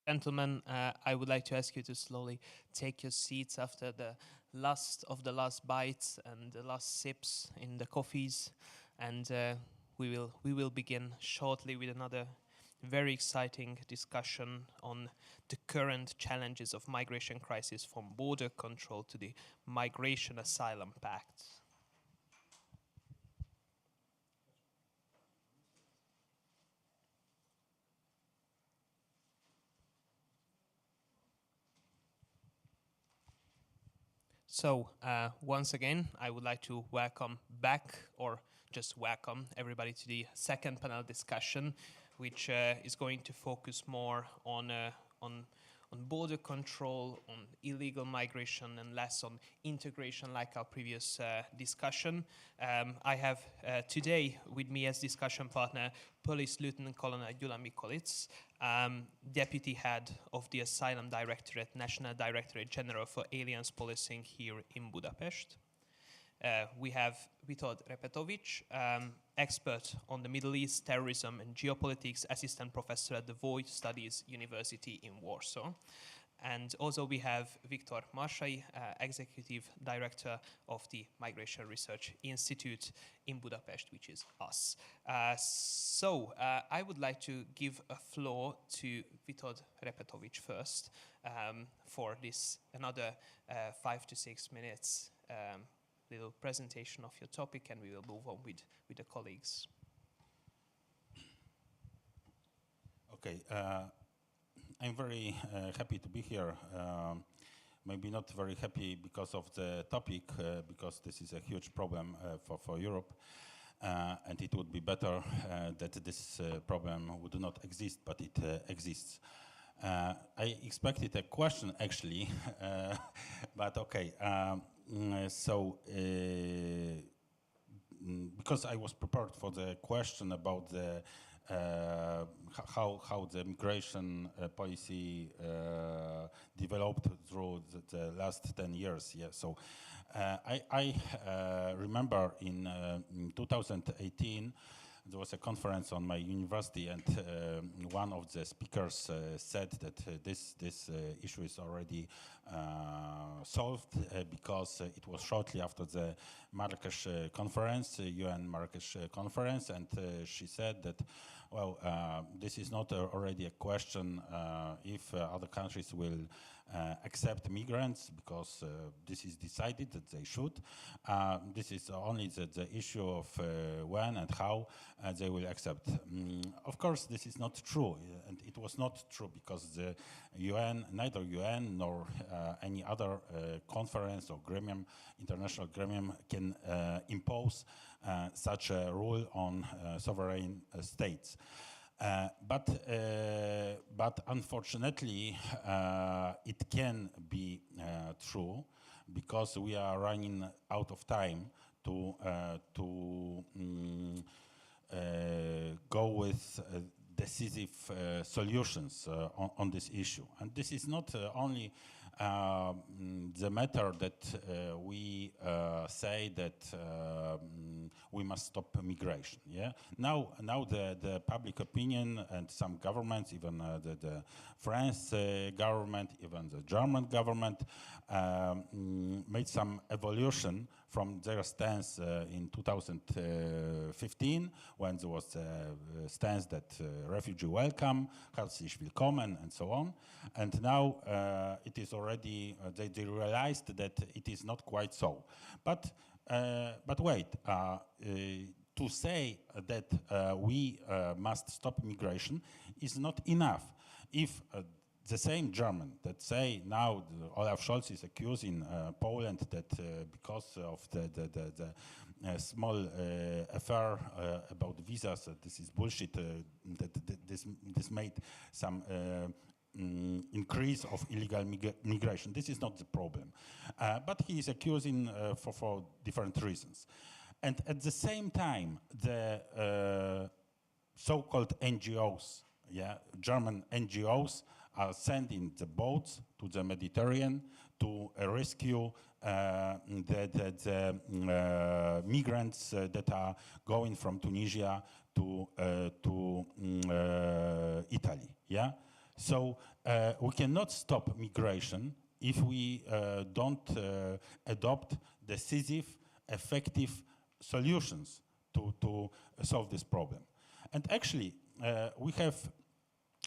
Gentlemen, I would like to ask you to slowly take your seats after the last of the last bites and the last sips in the coffees, and we will begin shortly with another very exciting discussion on the current challenges of migration crisis, from border control to the Migration Asylum Pact. So once again, I would like to welcome back, or just welcome everybody, to the second panel discussion, which is going to focus more on border control, on illegal migration, and less on integration, like our previous discussion. I have today with me as discussion partner Police Lieutenant Colonel Gyula Mikolic, Deputy Head of the Asylum Directorate, National Directorate General for Aliens Policing here in Budapest. We have Witold Repetovic, expert on the Middle East, terrorism and geopolitics, assistant professor at the Voigt Studies University in Warsaw. And also we have Viktor Marsai, executive director of the Migration Research Institute in Budapest, which is us. So I would like to give a floor to Witold Repetovic first for this another 5 to 6 minutes little presentation of your topic, and we will move on with the colleagues. Okay, I'm very happy to be here. Maybe not very happy because of the topic, because this is a huge problem for Europe, and it would be better that this problem would not exist, but it exists. I expected a question, actually, but okay. Because I was prepared for the question about the how the migration policy developed through the last 10 years. Yeah. So I remember in 2018 there was a conference on my university, and one of the speakers said that this issue is already solved because it was shortly after the Marrakesh conference, UN Marrakesh conference, and she said that, well, this is not already a question if other countries will accept migrants, because this is decided that they should. This is only the issue of when and how they will accept. Of course, this is not true, and it was not true because the UN, neither UN nor any other conference or gremium, international gremium, can impose such a rule on sovereign states. But unfortunately, it can be true because we are running out of time to go with decisive solutions on this issue. And this is not only the matter that we say that we must stop migration. Yeah. Now the public opinion and some governments, even the French government, even the German government, made some evolution from their stance in 2015, when there was a stance that refugee welcome, herzlich willkommen, and so on. And now it is already, they realized that it is not quite so. But wait, to say that we must stop migration is not enough. If the same German that say now Olaf Scholz is accusing Poland that because of the small affair about visas, this is bullshit, that this made some increase of illegal migration. This is not the problem. But he is accusing for different reasons. And at the same time, the so-called NGOs, yeah, German NGOs, are sending the boats to the Mediterranean to rescue the migrants that are going from Tunisia to Italy. Yeah. So we cannot stop migration if we don't adopt decisive, effective solutions to solve this problem. And actually, we have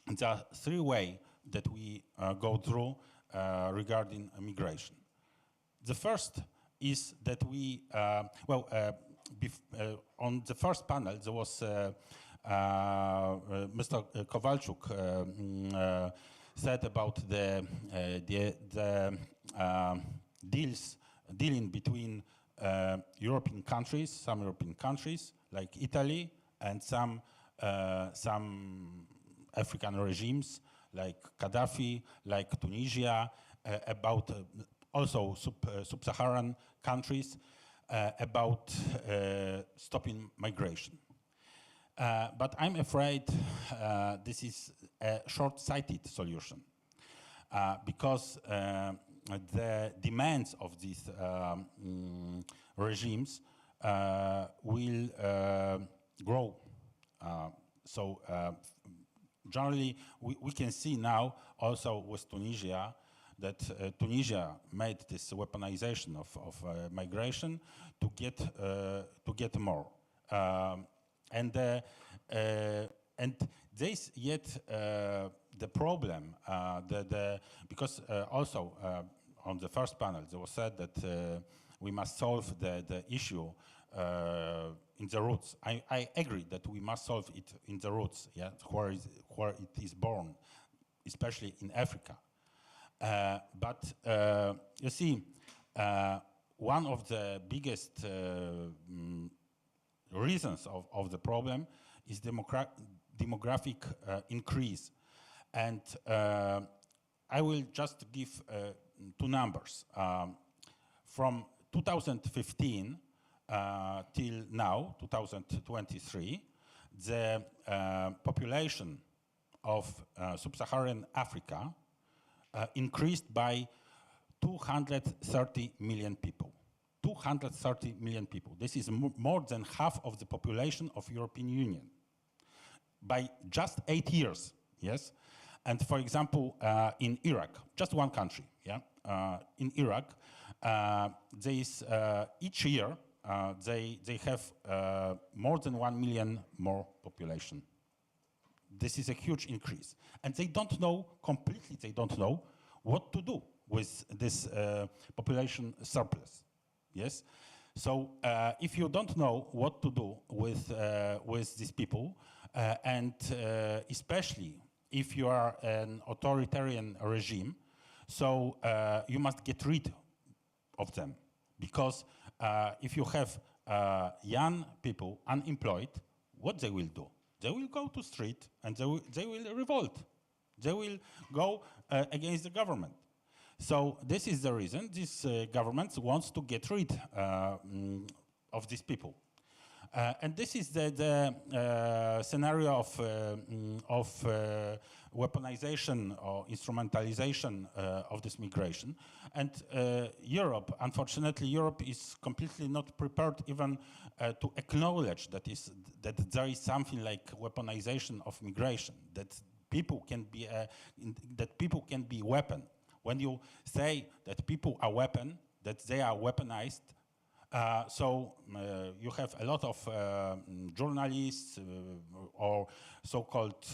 the three ways that we go through regarding migration. The first is that we, on the first panel, there was Mr. Kowalczuk said about the dealing between European countries, some European countries like Italy, and some African regimes like Gaddafi, like Tunisia, about also sub-Saharan countries, about stopping migration. But I'm afraid this is a short-sighted solution because the demands of these regimes will grow. Generally, we can see now also with Tunisia that Tunisia made this weaponization of migration to get more. And this yet the problem because also on the first panel there was said that we must solve the issue in the roots. I agree that we must solve it in the roots, yeah, where it is born, especially in Africa. But you see, one of the biggest reasons of the problem is demographic increase. And I will just give two numbers. From 2015 till now, 2023, the population of sub-Saharan Africa increased by 230 million people. 230 million people. This is more than half of the population of European Union by just 8 years, yes? And for example, in Iraq, just one country, yeah? In Iraq, each year, they have more than 1 million more population. This is a huge increase. And they don't know, completely they don't know what to do with this population surplus. Yes, so if you don't know what to do with these people, and especially if you are an authoritarian regime, so you must get rid of them, because if you have young people unemployed, what they will do? They will go to street and they will revolt. They will go against the government. So this is the reason this government wants to get rid of these people. And this is the scenario of weaponization or instrumentalization of this migration. And Europe, unfortunately, Europe is completely not prepared even to acknowledge that there is something like weaponization of migration, that people can be weapon. When you say that people are weapon, that they are weaponized, you have a lot of journalists or so-called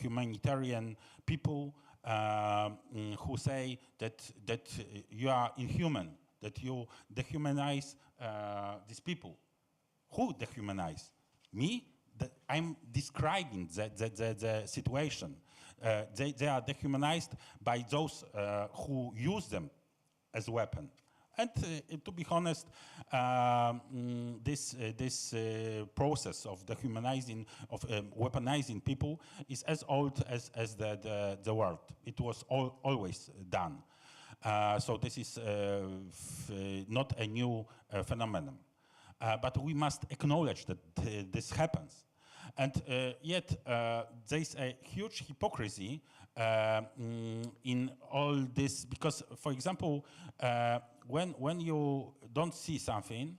humanitarian people who say that you are inhuman, that you dehumanize these people. Who dehumanize? Me? I'm describing the situation. They are dehumanized by those who use them as a weapon. And to be honest, this process of dehumanizing, of weaponizing people is as old as the world. It was always done. So this is not a new phenomenon. But we must acknowledge that this happens. And yet, there is a huge hypocrisy in all this, because, for example, when you don't see something,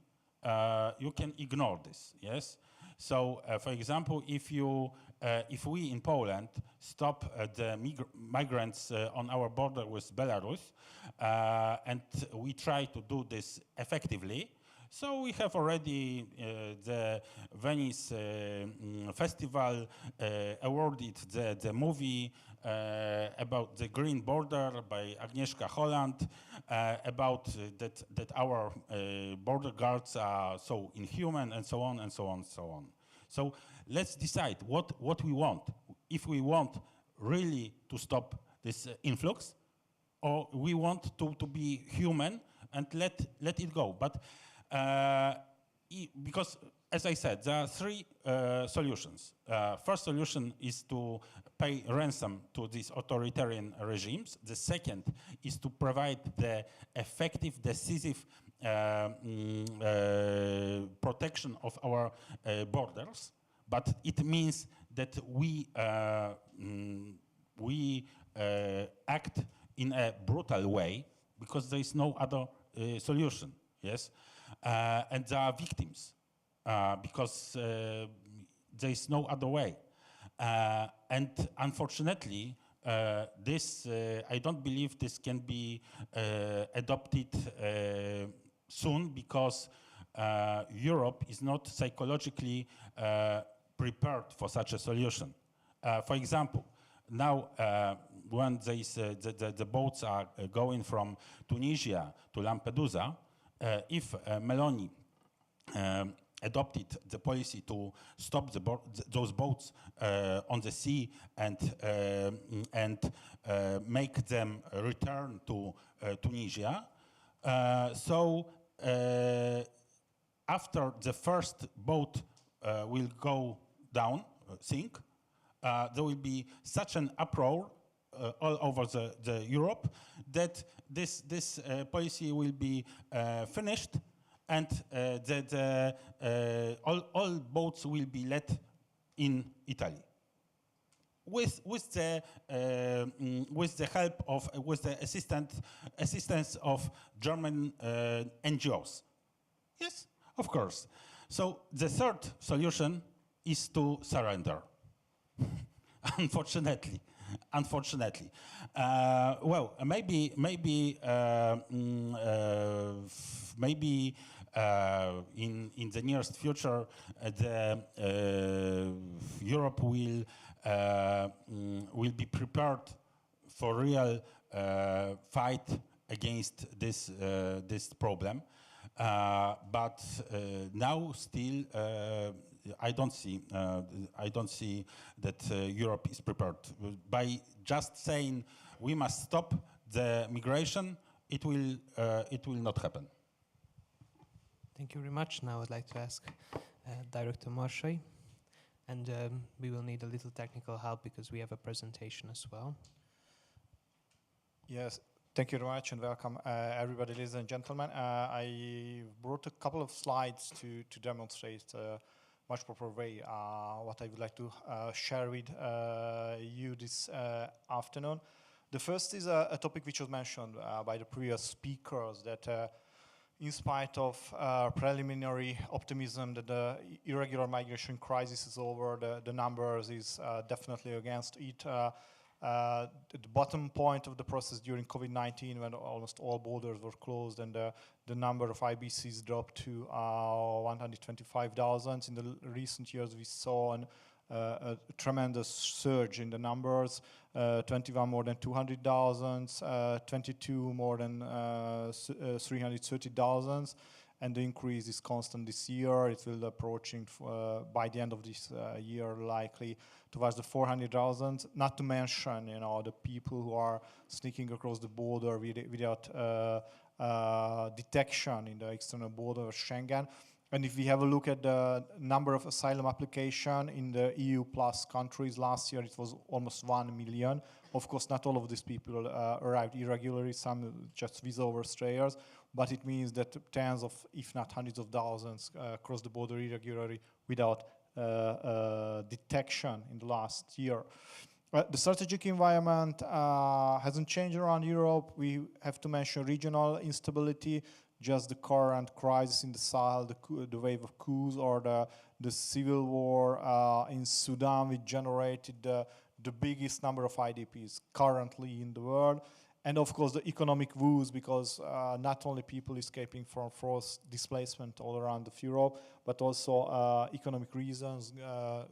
you can ignore this, yes? So, for example, if you if we in Poland stop the migrants on our border with Belarus, and we try to do this effectively, so we have already the Venice Festival awarded the movie about the Green Border by Agnieszka Holland, about that our border guards are so inhuman and so on and so on and so on. So let's decide what we want. If we want really to stop this influx, or we want to be human and let it go. But because, as I said, there are three solutions. First solution is to pay ransom to these authoritarian regimes. The second is to provide the effective, decisive protection of our borders. But it means that we act in a brutal way because there is no other solution. Yes, and there are victims because there is no other way. And unfortunately, this I don't believe this can be adopted soon because Europe is not psychologically prepared for such a solution. For example, now when the boats are going from Tunisia to Lampedusa, if Meloni adopted the policy to stop those boats on the sea and make them return to Tunisia, so after the first boat will go down, sink, there will be such an uproar all over the Europe that this policy will be finished, and all boats will be let in Italy with the help of the assistance of German NGOs. Yes, of course. So the third solution is to surrender. Unfortunately. Well, maybe in the nearest future, Europe will be prepared for real fight against this problem. But now still I don't see that Europe is prepared. By just saying we must stop the migration, it will not happen. Thank you very much. Now I'd like to ask Director Marshay, and we will need a little technical help because we have a presentation as well. Yes, thank you very much and welcome everybody, ladies and gentlemen. I brought a couple of slides to demonstrate much proper way what I would like to share with you this afternoon. The first is a topic which was mentioned by the previous speakers, that in spite of preliminary optimism that the irregular migration crisis is over, the numbers is definitely against it. The bottom point of the process during COVID-19, when almost all borders were closed and the number of IBCs dropped to 125,000. In the recent years, we saw a tremendous surge in the numbers, 21 more than 200,000, 22 more than 330,000. And the increase is constant this year. It will approaching by the end of this year likely towards the 400,000. Not to mention, the people who are sneaking across the border without detection in the external border of Schengen. And if we have a look at the number of asylum application in the EU plus countries, last year it was almost 1 million. Of course, not all of these people arrived irregularly, some just visa overstayers, but it means that tens of, if not hundreds of thousands, crossed the border irregularly without detection in the last year. The strategic environment hasn't changed around Europe. We have to mention regional instability, just the current crisis in the Sahel, the wave of coups, or the civil war in Sudan, which generated the biggest number of IDPs currently in the world. And of course, the economic woes, because not only people escaping from forced displacement all around of Europe, but also economic reasons,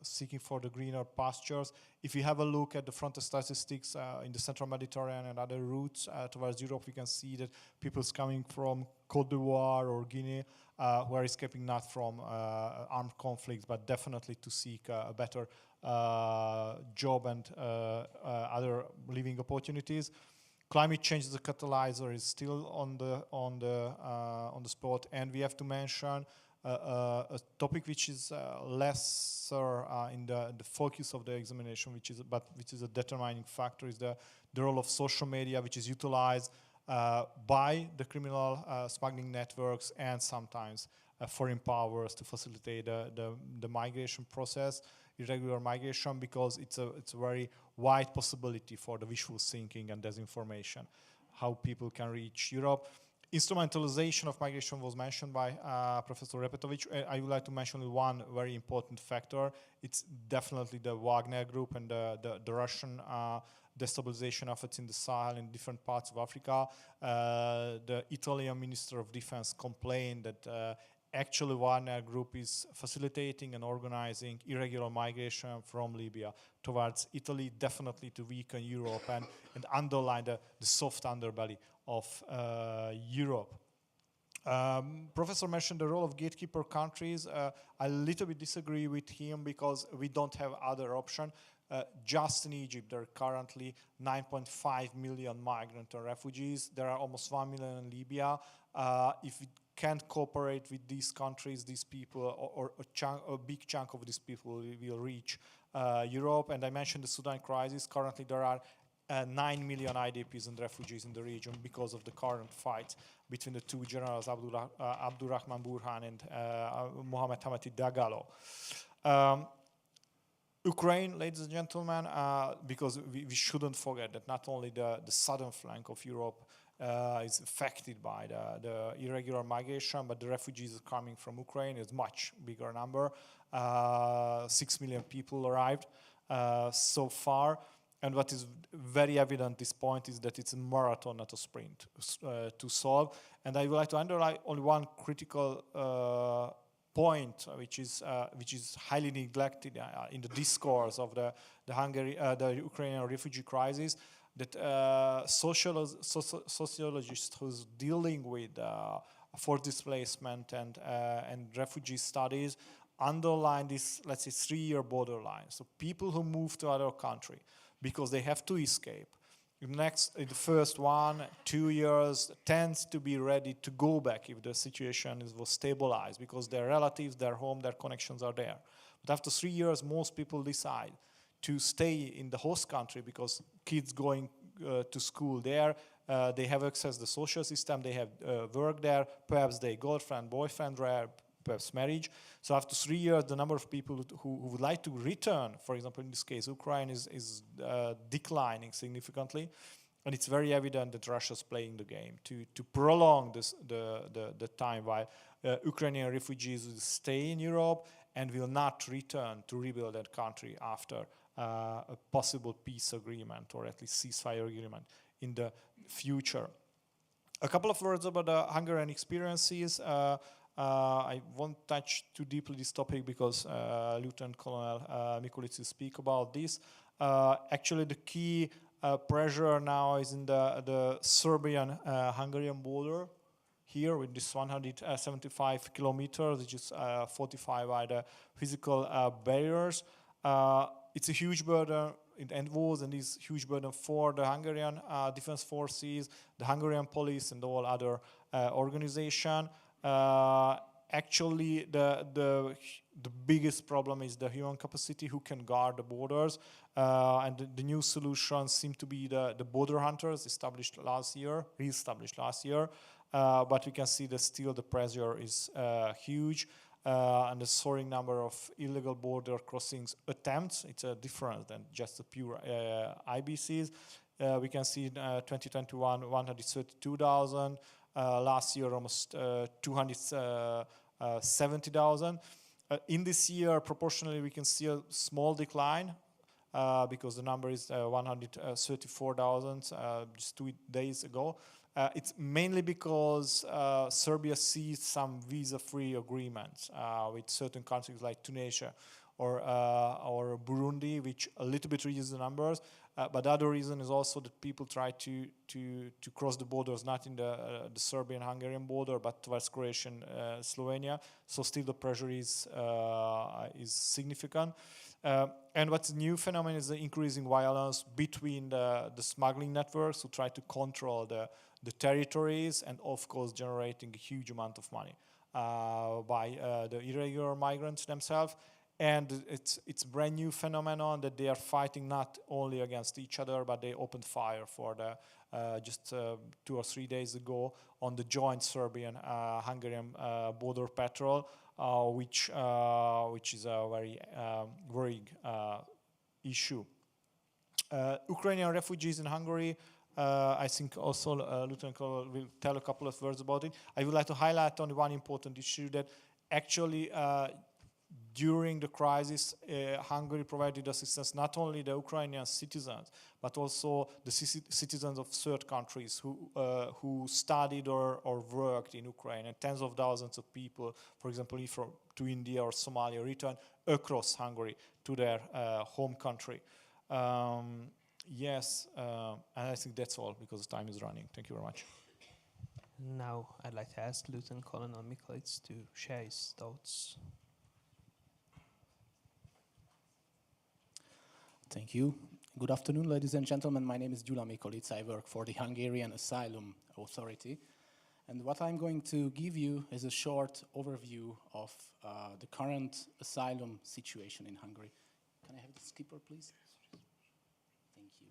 seeking for the greener pastures. If you have a look at the front statistics in the Central Mediterranean and other routes towards Europe, we can see that people's coming from Côte d'Ivoire or Guinea who are escaping not from armed conflicts, but definitely to seek a better job and other living opportunities. Climate change as a catalyzer is still on the spot, and we have to mention a topic which is lesser in the focus of the examination, which is a determining factor, is the role of social media, which is utilized by the criminal smuggling networks and sometimes foreign powers to facilitate the migration process, irregular migration, because it's a very wide possibility for the wishful thinking and disinformation, how people can reach Europe. Instrumentalization of migration was mentioned by Professor Repetovic. I would like to mention one very important factor. It's definitely the Wagner Group and the Russian destabilization efforts in the Sahel in different parts of Africa. The Italian Minister of Defense complained that actually Wagner Group is facilitating and organizing irregular migration from Libya towards Italy, definitely to weaken Europe and underline the soft underbelly of Europe. Professor mentioned the role of gatekeeper countries. I a little bit disagree with him because we don't have other option. Just in Egypt, there are currently 9.5 million migrant and refugees. There are almost 1 million in Libya. If we can't cooperate with these countries, these people, or a big chunk of these people will reach Europe. And I mentioned the Sudan crisis. Currently, there are 9 million IDPs and refugees in the region because of the current fight between the two generals, Abdurrahman Burhan and Mohamed Hamati Dagalo. Ukraine, ladies and gentlemen, because we shouldn't forget that not only the southern flank of Europe is affected by the irregular migration, but the refugees coming from Ukraine is much bigger number. 6 million people arrived so far. And what is very evident at this point is that it's a marathon, not a sprint, to solve. And I would like to underline only one critical point, which is highly neglected in the discourse of the Ukrainian refugee crisis, that sociologists who's dealing with forced displacement and refugee studies underline this, let's say, 3-year borderline. So people who move to other country because they have to escape, in the first 1-2 years tends to be ready to go back if the situation was stabilized, because their relatives, their home, their connections are there. But after 3 years, most people decide to stay in the host country because kids going to school there, they have access to the social system, they have work there, perhaps they girlfriend, boyfriend there, perhaps marriage. So after 3 years, the number of people who would like to return, for example, in this case, Ukraine is declining significantly. And it's very evident that Russia's playing the game to prolong the time while Ukrainian refugees will stay in Europe and will not return to rebuild that country after a possible peace agreement or at least ceasefire agreement in the future. A couple of words about the Hungarian experiences. I won't touch too deeply this topic because Lieutenant Colonel Mikulic will speak about this. Actually, the key pressure now is in the Serbian-Hungarian border here with this 175 kilometers, which is 45 by the physical barriers. It's a huge burden, and was and is huge burden for the Hungarian defense forces, the Hungarian police, and all other organization. Actually, the biggest problem is the human capacity who can guard the borders, and the new solutions seem to be the border hunters re-established last year. But we can see that still the pressure is huge, and the soaring number of illegal border crossings attempts. It's different than just the pure IBCs. We can see in 2021 132,000. Last year almost 270,000. In this year, proportionally, we can see a small decline because the number is 134,000 just 2 days ago. It's mainly because Serbia sees some visa-free agreements with certain countries like Tunisia or Burundi, which a little bit reduces the numbers. But the other reason is also that people try to cross the borders, not in the Serbian-Hungarian border, but towards Croatia and Slovenia. So still the pressure is significant. And what's a new phenomenon is the increasing violence between the smuggling networks who try to control the territories and, of course, generating a huge amount of money by the irregular migrants themselves. And it's a brand new phenomenon that they are fighting not only against each other, but they opened fire for the just 2 or 3 days ago on the joint Serbian-Hungarian border patrol, which is a very worrying issue. Ukrainian refugees in Hungary, I think also Lieutenant Colonel will tell a couple of words about it. I would like to highlight only one important issue that actually during the crisis, Hungary provided assistance not only the Ukrainian citizens, but also the citizens of third countries who studied or worked in Ukraine. And tens of thousands of people, for example, to India or Somalia, returned across Hungary to their home country. Yes, and I think that's all because time is running. Thank you very much. Now I'd like to ask Lieutenant Colonel Mikolic to share his thoughts. Thank you. Good afternoon, ladies and gentlemen. My name is Gyula Mikolic. I work for the Hungarian Asylum Authority. And what I'm going to give you is a short overview of the current asylum situation in Hungary. Can I have the skipper, please? Thank you.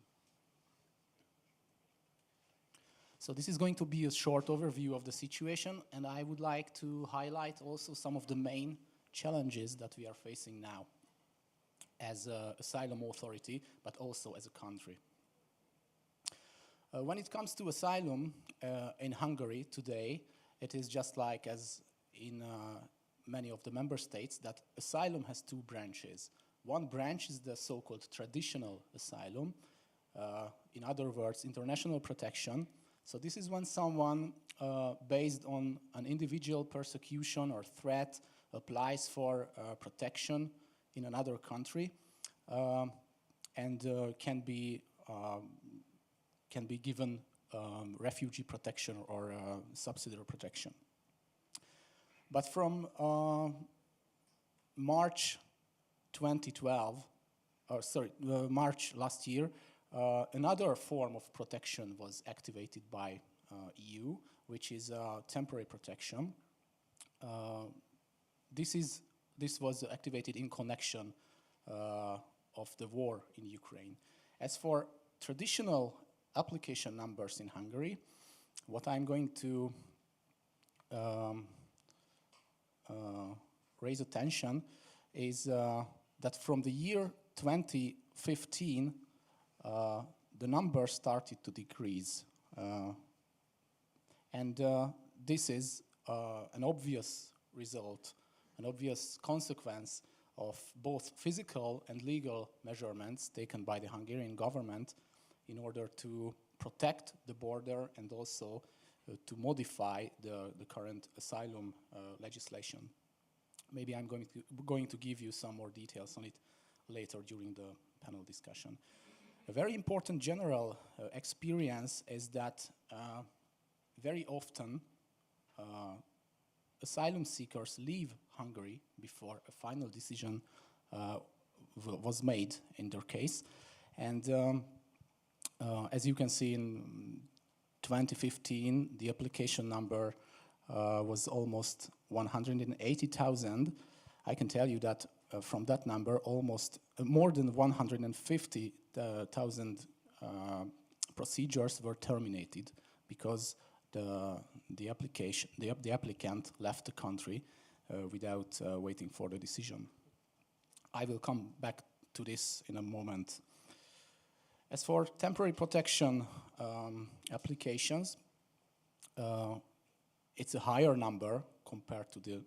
So this is going to be a short overview of the situation, and I would like to highlight also some of the main challenges that we are facing now as an asylum authority, but also as a country. When it comes to asylum in Hungary today, it is just like as in many of the member states that asylum has two branches. One branch is the so-called traditional asylum, in other words, international protection. So this is when someone based on an individual persecution or threat applies for protection in another country and can be given refugee protection or subsidiary protection. But from March 2012, March last year, another form of protection was activated by EU, which is temporary protection. This was activated in connection of the war in Ukraine. As for traditional application numbers in Hungary, what I'm going to raise attention is that from the year 2015, the number started to decrease. And this is an obvious result, an obvious consequence of both physical and legal measurements taken by the Hungarian government in order to protect the border and also to modify the current asylum legislation. Maybe I'm going to give you some more details on it later during the panel discussion. A very important general experience is that very often asylum seekers leave Hungary before a final decision was made in their case. And as you can see in 2015, the application number was almost 180,000. I can tell you that from that number, almost more than 150,000 procedures were terminated because the applicant left the country without waiting for the decision. I will come back to this in a moment. As for temporary protection applications, it's a higher number compared to the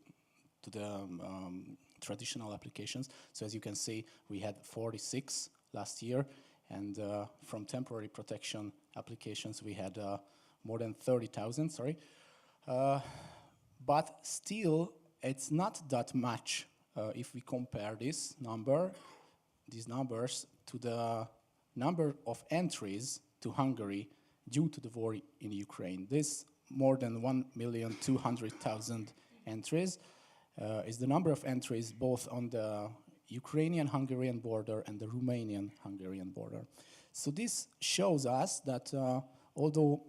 traditional applications. So as you can see, we had 46 last year, and from temporary protection applications, we had more than 30,000, sorry. But still, it's not that much if we compare these numbers to the number of entries to Hungary due to the war in Ukraine. This more than 1,200,000 entries is the number of entries both on the Ukrainian-Hungarian border and the Romanian-Hungarian border. So this shows us that although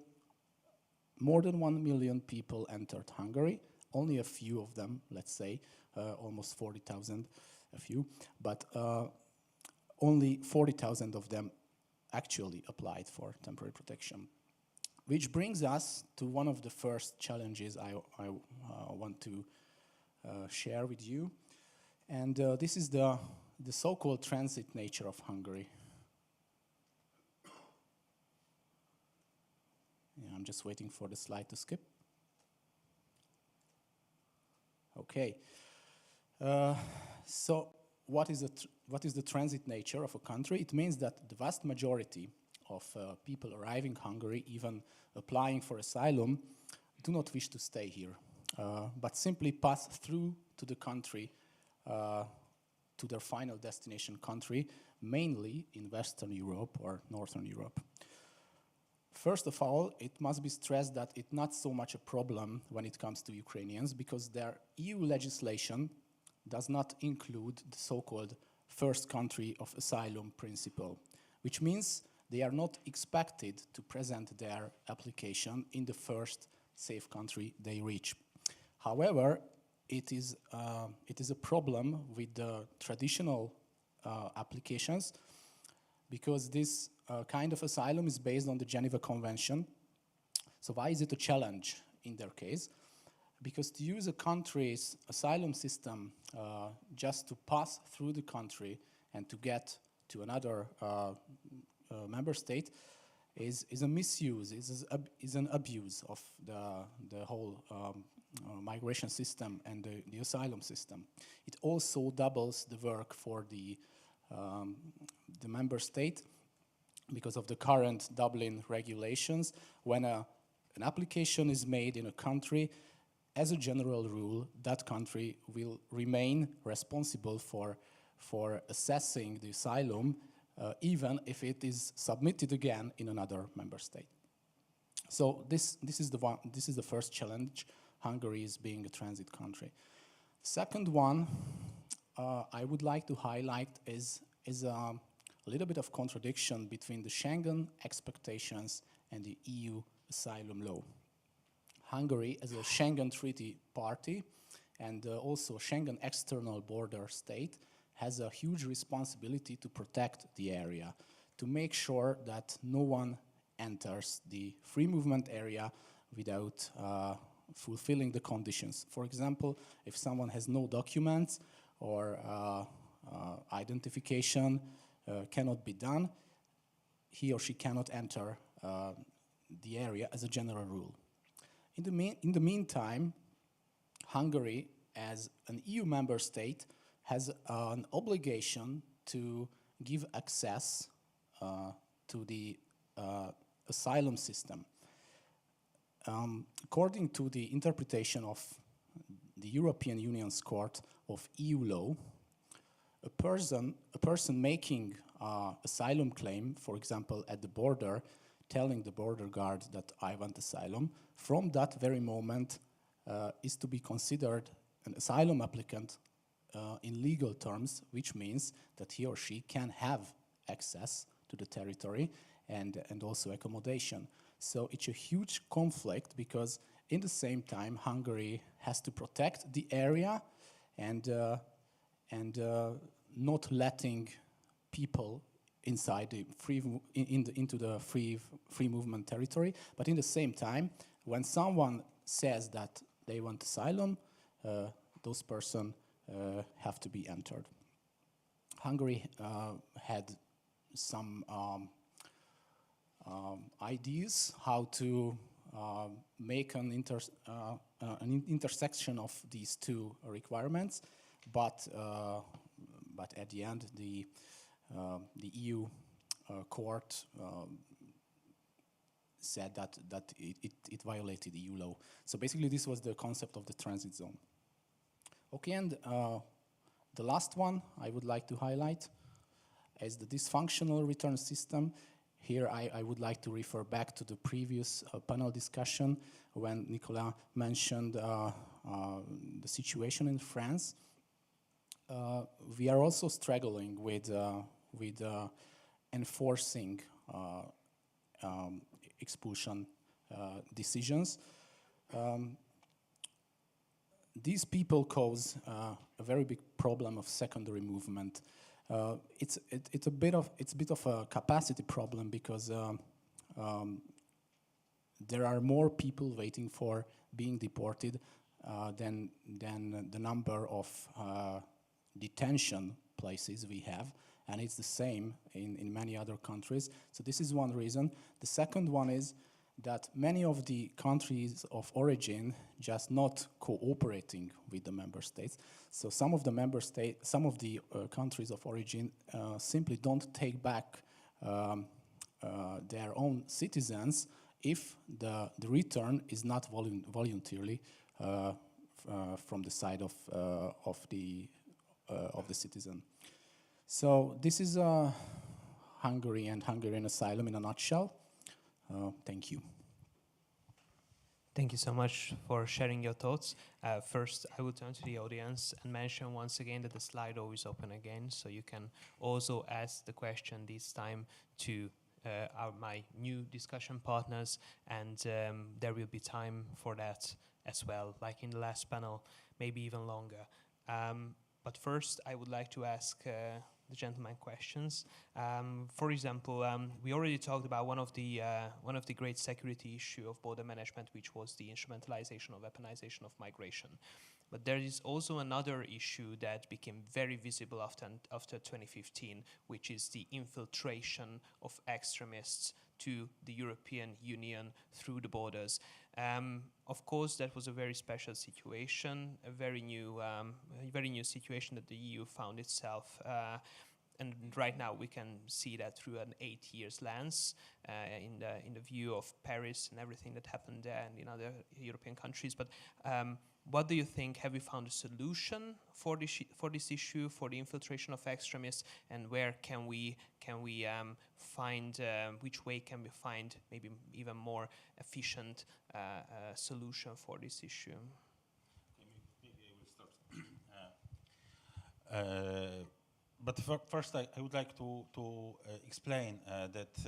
more than 1 million people entered Hungary, only a few of them, let's say, almost 40,000, a few, but only 40,000 of them actually applied for temporary protection. Which brings us to one of the first challenges I want to share with you. And this is the so-called transit nature of Hungary. Yeah, I'm just waiting for the slide to skip. Okay. So what is the transit nature of a country? It means that the vast majority of people arriving in Hungary, even applying for asylum, do not wish to stay here, but simply pass through to the country, to their final destination country, mainly in Western Europe or Northern Europe. First of all, it must be stressed that it's not so much a problem when it comes to Ukrainians, because their EU legislation does not include the so-called first country of asylum principle, which means they are not expected to present their application in the first safe country they reach. However, it is a problem with the traditional applications, because this kind of asylum is based on the Geneva Convention. So why is it a challenge in their case? Because to use a country's asylum system just to pass through the country and to get to another member state is a misuse, is an abuse of the whole migration system and the asylum system. It also doubles the work for the member state because of the current Dublin regulations. When an application is made in a country, as a general rule, that country will remain responsible for assessing the asylum, even if it is submitted again in another member state. So this is the first challenge. Hungary is being a transit country. Second one I would like to highlight is a little bit of contradiction between the Schengen expectations and the EU asylum law. Hungary, as a Schengen Treaty party and also Schengen external border state, has a huge responsibility to protect the area, to make sure that no one enters the free movement area without fulfilling the conditions. For example, if someone has no documents or identification cannot be done, he or she cannot enter the area as a general rule. In the meantime, Hungary, as an EU member state, has an obligation to give access to the asylum system. According to the interpretation of the European Union's Court of EU law, a person making asylum claim, for example, at the border, telling the border guard that I want asylum, from that very moment is to be considered an asylum applicant in legal terms, which means that he or she can have access to the territory and also accommodation. So it's a huge conflict, because in the same time Hungary has to protect the area and not letting people inside the into the free movement territory. But in the same time, when someone says that they want asylum, those persons have to be entered. Hungary had some ideas how to make an intersection of these two requirements, but at the end, the EU court said that it violated EU law. So basically, this was the concept of the transit zone. Okay, and the last one I would like to highlight is the dysfunctional return system. Here I would like to refer back to the previous panel discussion when Nicolas mentioned the situation in France. We are also struggling with enforcing expulsion decisions. These people cause a very big problem of secondary movement. It's a bit of a capacity problem because there are more people waiting for being deported than the number of detention places we have, and it's the same in many other countries. So this is one reason. The second one is that many of the countries of origin just not cooperating with the member states. So some of the countries of origin simply don't take back their own citizens if the return is not voluntarily from the side of the citizen. So this is Hungary and Hungarian asylum in a nutshell. Thank you. Thank you so much for sharing your thoughts. First, I will turn to the audience and mention once again that the Slido is open again, so you can also ask the question this time to my new discussion partners, and there will be time for that as well, like in the last panel, maybe even longer. But first, I would like to ask the gentleman questions. For example, we already talked about one of the great security issue of border management, which was the instrumentalization or weaponization of migration. But there is also another issue that became very visible after 2015, which is the infiltration of extremists to the European Union through the borders. Of course, that was a very special situation, a very new situation that the EU found itself. And right now we can see that through an 8 years lens in the view of Paris and everything that happened there and in other European countries. But what do you think? Have we found a solution for this issue, for the infiltration of extremists, and where can we find? Which way can we find maybe even more efficient solution for this issue? Maybe I will start. But first, I would like to explain that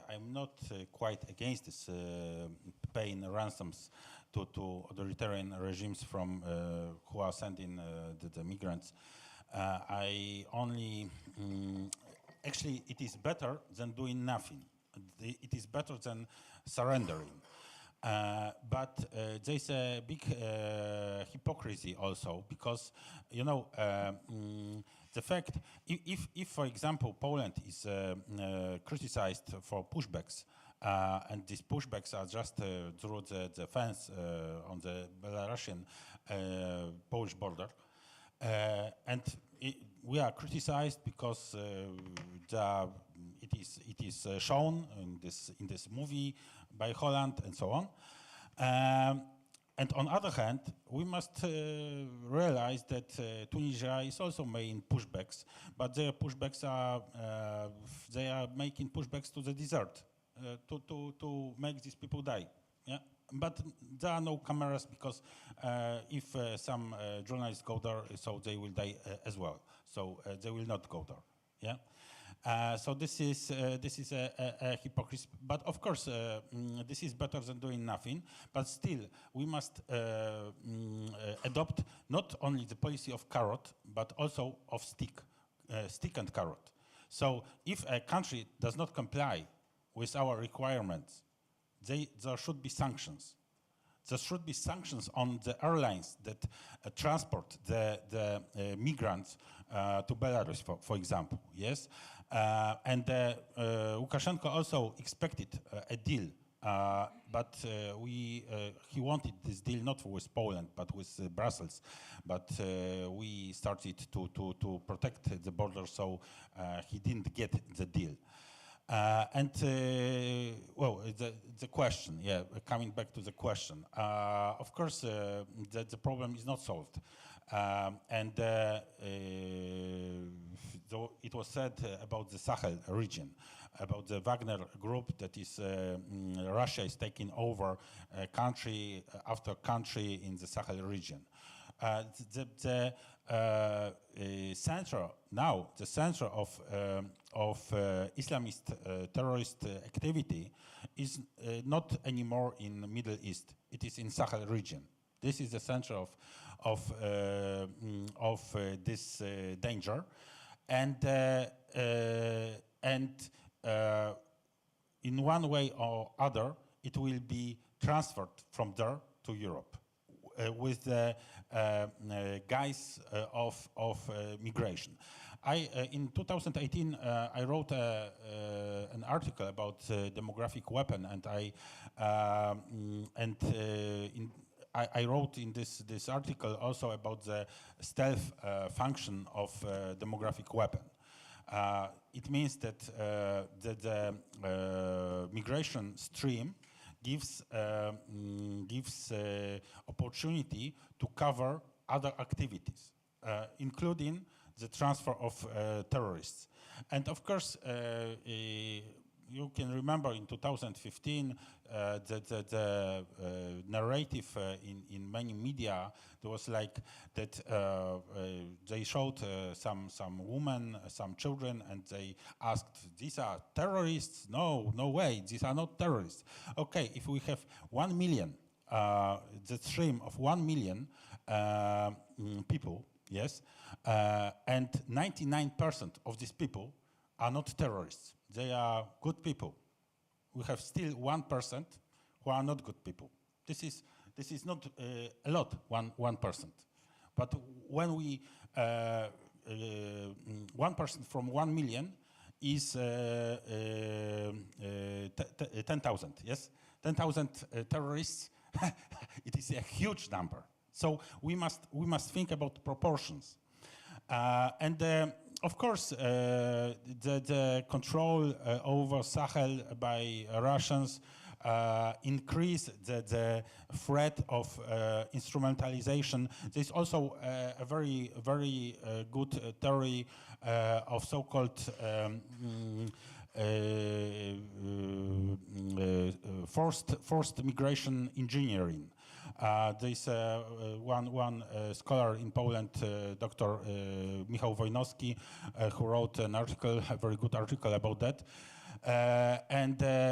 I'm not quite against this paying ransoms to authoritarian regimes from who are sending the migrants. I only actually it is better than doing nothing. It is better than surrendering. But there's a big hypocrisy also, because the fact, if for example Poland is criticized for pushbacks, and these pushbacks are just through the fence on the Belarusian Polish border, and we are criticized because it is shown in this movie by Holland and so on. And on the other hand, we must realize that Tunisia is also making pushbacks, but their pushbacks they are making pushbacks to the desert to make these people die. Yeah, but there are no cameras because if some journalists go there, so they will die as well. So they will not go there. Yeah. So this is a hypocrisy, but of course this is better than doing nothing. But still, we must adopt not only the policy of carrot, but also of stick and carrot. So if a country does not comply with our requirements, there should be sanctions. There should be sanctions on the airlines that transport the migrants to Belarus, for example. Yes. And Lukashenko also expected a deal But he wanted this deal not with Poland, but with Brussels. But we started to protect the border, so he didn't get the deal. Well, the question, yeah, coming back to the question. Of course, the problem is not solved. Though it was said about the Sahel region, about the Wagner group, that is Russia is taking over country after country in the Sahel region. The center now, the center of Islamist terrorist activity is not anymore in the Middle East. It is in Sahel region. This is the center of this danger, and in one way or other, it will be transferred from there to Europe with the guise of migration. In 2018, I wrote an article about demographic weapon, and I wrote in this article also about the stealth function of demographic weapon. It means that the migration stream gives opportunity to cover other activities, including the transfer of terrorists. And of course, you can remember in 2015 the narrative in many media, there was like that they showed some women, some children, and they asked, these are terrorists? No, no way, these are not terrorists. Okay, if we have 1 million, the stream of 1 million people, yes, and 99% of these people are not terrorists. They are good people. We have still 1% who are not good people. This is not a lot, 1%. But when we 1% from 1 million is 10,000. Yes, 10,000 terrorists. It is a huge number. So we must think about proportions. Of course, the control over Sahel by Russians increase the threat of instrumentalization. There's also a very good theory of so-called forced migration engineering. There's one scholar in Poland, Dr. Michał Wojnowski, who wrote an article, a very good article about that.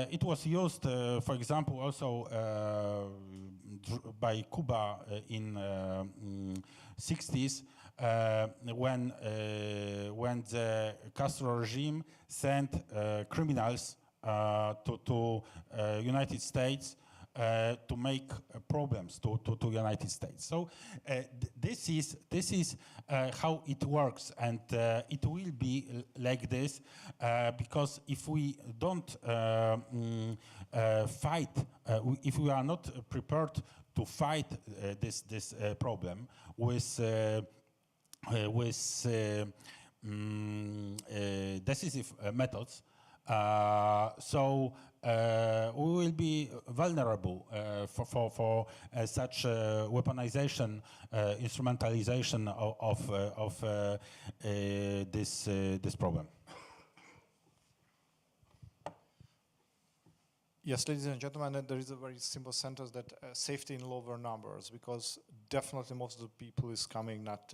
It was used, for example, also by Cuba in 60s when the Castro regime sent criminals to United States to make problems to United States. So this is how it works, and it will be like this because if we don't fight, if we are not prepared to fight this problem with decisive methods, so we will be vulnerable for such weaponization, instrumentalization of this problem. Yes, ladies and gentlemen, there is a very simple sentence that safety in lower numbers, because definitely most of the people is coming not,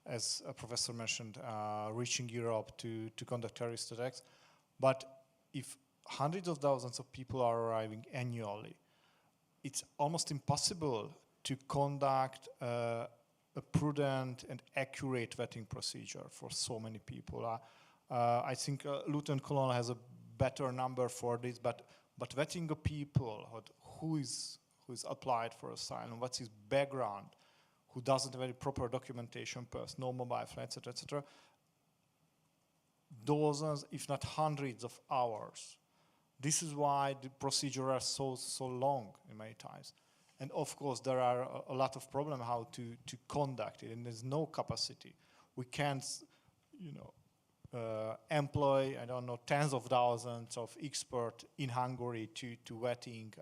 as a professor mentioned, reaching Europe to conduct terrorist attacks. But if hundreds of thousands of people are arriving annually, it's almost impossible to conduct a prudent and accurate vetting procedure for so many people. I think Lieutenant Colonel has a better number for this, but vetting the people, who is applied for asylum, what's his background, who doesn't have any proper documentation, no mobile phone, etc., dozens, if not hundreds of hours This is why the procedures are so long in many times. And of course, there are a lot of problems how to conduct it, and there's no capacity. We can't, employ, I don't know, tens of thousands of experts in Hungary to vetting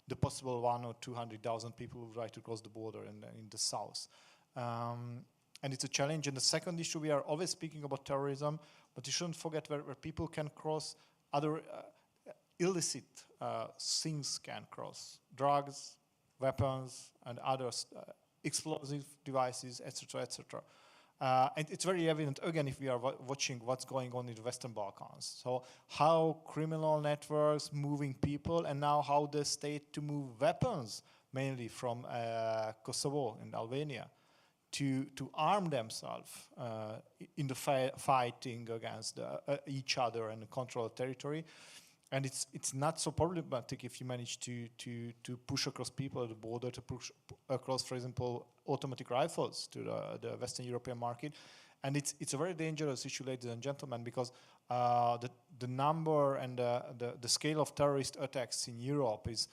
the possible 100,000 or 200,000 people who try to cross the border in the south. And it's a challenge. And the second issue, we are always speaking about terrorism, but you shouldn't forget where people can cross, other illicit things can cross. Drugs, weapons, and other explosive devices, etc., etc. And it's very evident, again, if we are watching what's going on in the Western Balkans. So how criminal networks moving people, and now how the state to move weapons, mainly from Kosovo and Albania, to arm themselves in the fighting against each other and control territory. And it's not so problematic if you manage to push across people at the border, to push across, for example, automatic rifles to the Western European market. And it's a very dangerous issue, ladies and gentlemen, because the number and the scale of terrorist attacks in Europe is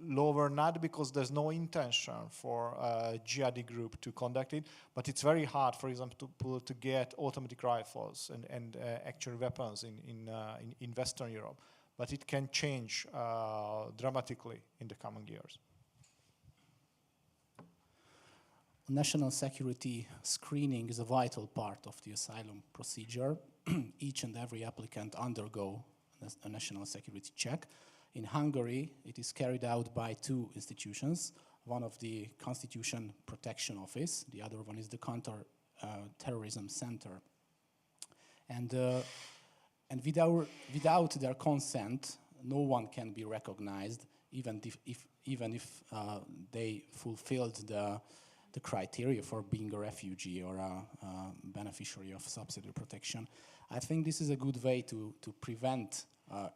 lower, not because there's no intention for a jihadi group to conduct it, but it's very hard, for example, to get automatic rifles and actual weapons in Western Europe. But it can change dramatically in the coming years. National security screening is a vital part of the asylum procedure. Each and every applicant undergo a national security check. In Hungary, it is carried out by two institutions. One of the Constitution Protection Office, the other one is the Counter-Terrorism Center. And without their consent, no one can be recognized, even if they fulfilled the criteria for being a refugee or a beneficiary of subsidy protection. I think this is a good way to prevent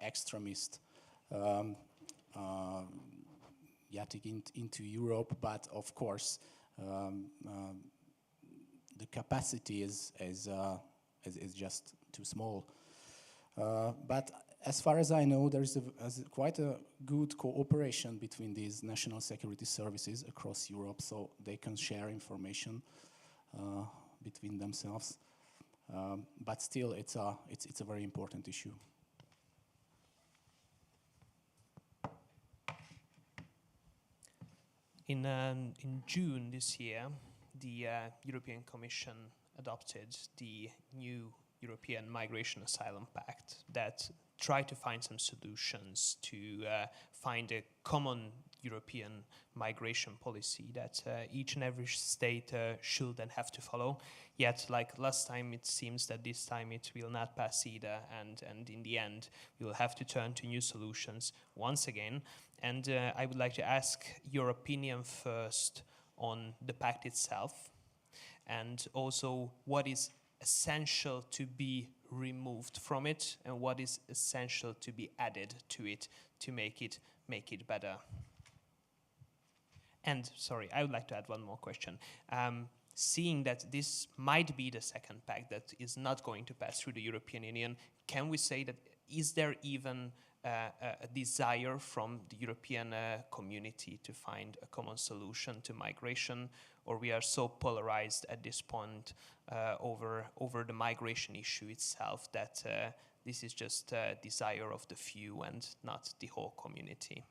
extremists getting into Europe, but of course the capacity is just too small. But as far as I know, there is quite a good cooperation between these national security services across Europe, so they can share information between themselves. But still, it's a very important issue. In June this year, the European Commission adopted the new European Migration and Asylum Pact that tried to find some solutions to find a common European migration policy that each and every state should then have to follow. Yet, like last time, it seems that this time it will not pass either, and in the end, we will have to turn to new solutions once again. And I would like to ask your opinion first on the pact itself, and also what is essential to be removed from it, and what is essential to be added to it to make it better. And sorry, I would like to add one more question. Seeing that this might be the second pact that is not going to pass through the European Union, can we say that is there even a desire from the European community to find a common solution to migration, or we are so polarized at this point over the migration issue itself that this is just a desire of the few and not the whole community?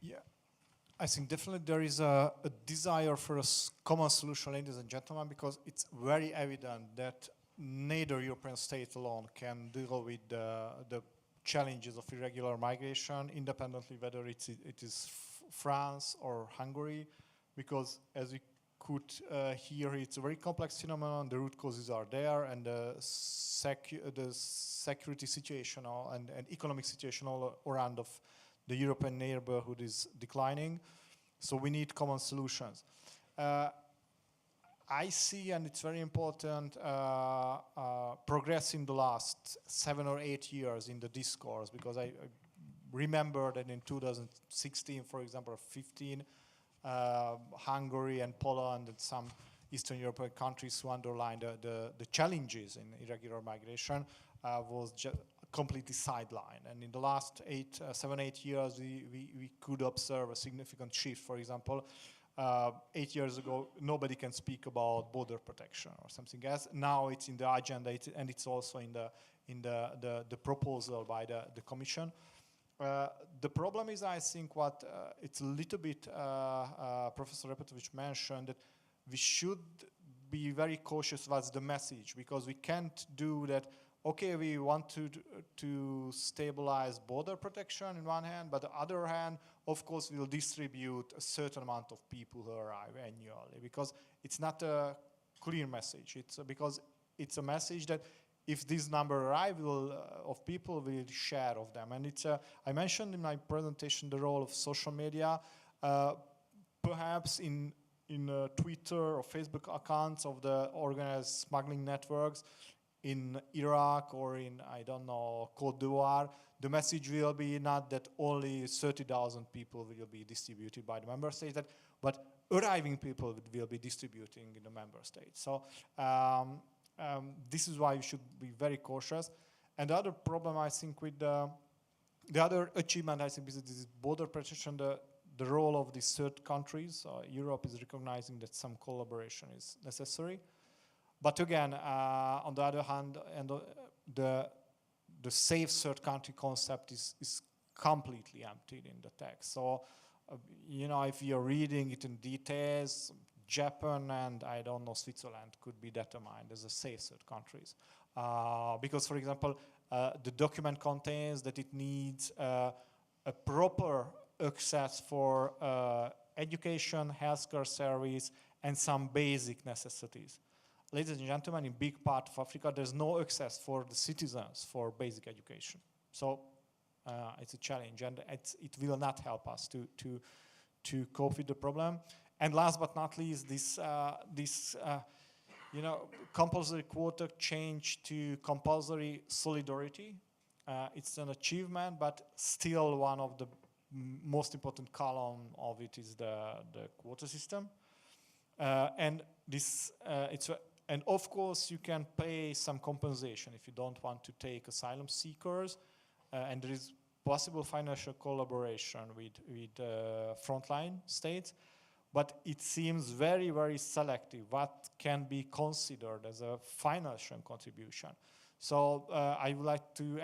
Yeah, I think definitely there is a desire for a common solution, ladies and gentlemen, because it's very evident that neither European state alone can deal with the challenges of irregular migration, independently whether it is France or Hungary, because as we could hear, it's a very complex phenomenon. The root causes are there, and the security situation and economic situation all around of the European neighborhood is declining. So we need common solutions. I see, and it's very important, progress in the last 7 or 8 years in the discourse, because I remember that in 2016, for example, 15, Hungary and Poland and some Eastern European countries who underlined the challenges in irregular migration. was completely sidelined. And in the last 7-8 years, we could observe a significant shift. For example, 8 years ago, nobody can speak about border protection or something else. Now it's in the agenda, and it's also in the proposal by the Commission. The problem is, I think, what it's a little bit Professor Repetovich mentioned, that we should be very cautious what's the message, because we can't do that. Okay, we want to stabilize border protection in one hand, but the other hand, of course, we'll distribute a certain amount of people who arrive annually, because it's not a clear message. It's because it's a message that if this number arrive, of people will share of them. And it's I mentioned in my presentation the role of social media, perhaps in Twitter or Facebook accounts of the organized smuggling networks in Iraq or in, I don't know, Côte d'Ivoire. The message will be not that only 30,000 people will be distributed by the member states, but arriving people will be distributing in the member states. So this is why you should be very cautious. And the other problem, I think, with the other achievement, I think, is this border protection, the role of these third countries. Europe is recognizing that some collaboration is necessary. But again, on the other hand, and the safe third country concept is completely emptied in the text. So, if you're reading it in details, Japan and, I don't know, Switzerland could be determined as a safe third countries. Because, for example, the document contains that it needs a proper access for education, healthcare service, and some basic necessities. Ladies and gentlemen, in big part of Africa, there's no access for the citizens for basic education. So it's a challenge, and it will not help us to cope with the problem. And last but not least, this compulsory quota change to compulsory solidarity. It's an achievement, but still one of the most important column of it is the quota system. And of course, you can pay some compensation if you don't want to take asylum seekers, and there is possible financial collaboration with frontline states, but it seems very, very selective what can be considered as a financial contribution. So I would like to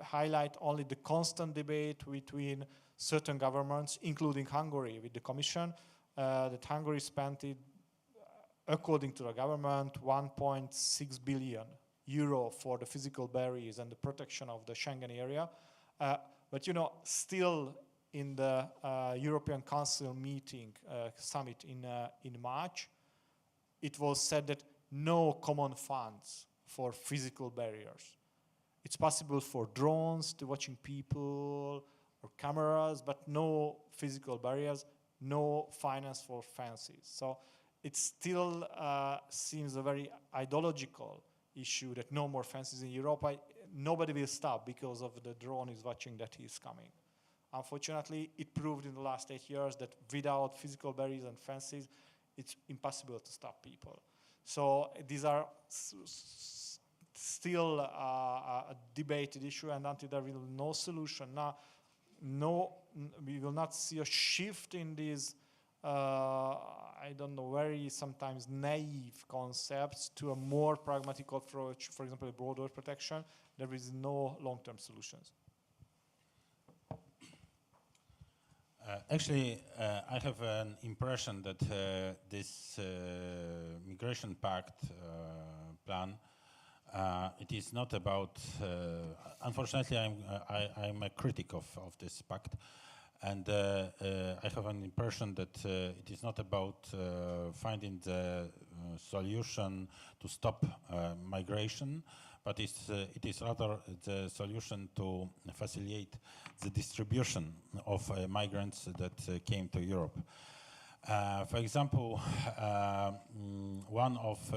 highlight only the constant debate between certain governments, including Hungary, with the Commission, that Hungary spent it, according to the government, 1.6 billion euro for the physical barriers and the protection of the Schengen area. But still in the European Council meeting, summit in March, it was said that no common funds for physical barriers. It's possible for drones to watching people or cameras, but no physical barriers, no finance for fences. So it still seems a very ideological issue that no more fences in Europe. Nobody will stop because of the drone is watching that he is coming. Unfortunately, it proved in the last 8 years that without physical barriers and fences, it's impossible to stop people. So these are still a debated issue, and until there will be no solution, we will not see a shift in these very sometimes naive concepts to a more pragmatic approach, for example, border protection. There is no long-term solutions. Actually, I have an impression that this Migration Pact plan, it is not about, unfortunately I'm a critic of this pact, and I have an impression that it is not about finding the solution to stop migration, but it is rather the solution to facilitate the distribution of migrants that came to Europe. For example, one of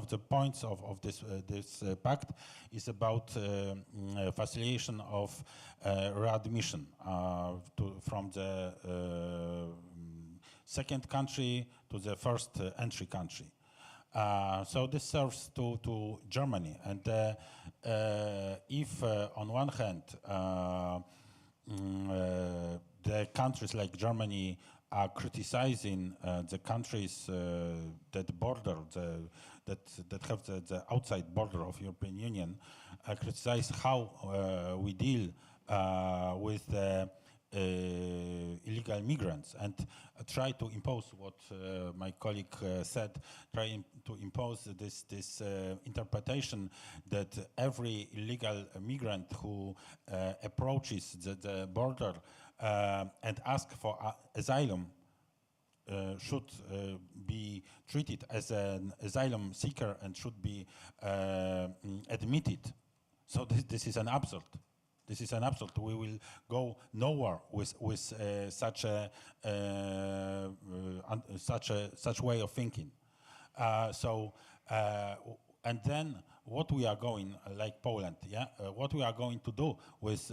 the points of this pact is about facilitation of readmission from the second country to the first entry country. So this serves to Germany, and if on one hand the countries like Germany are criticizing the countries that border that have the outside border of European Union, criticize how we deal with the illegal migrants and try to impose what my colleague said, trying to impose this interpretation that every illegal migrant who approaches the border and asks for asylum should be treated as an asylum seeker and should be admitted. So this is an absurd. This is an absurd. We will go nowhere with such way of thinking. And then what we are going, like Poland, what we are going to do with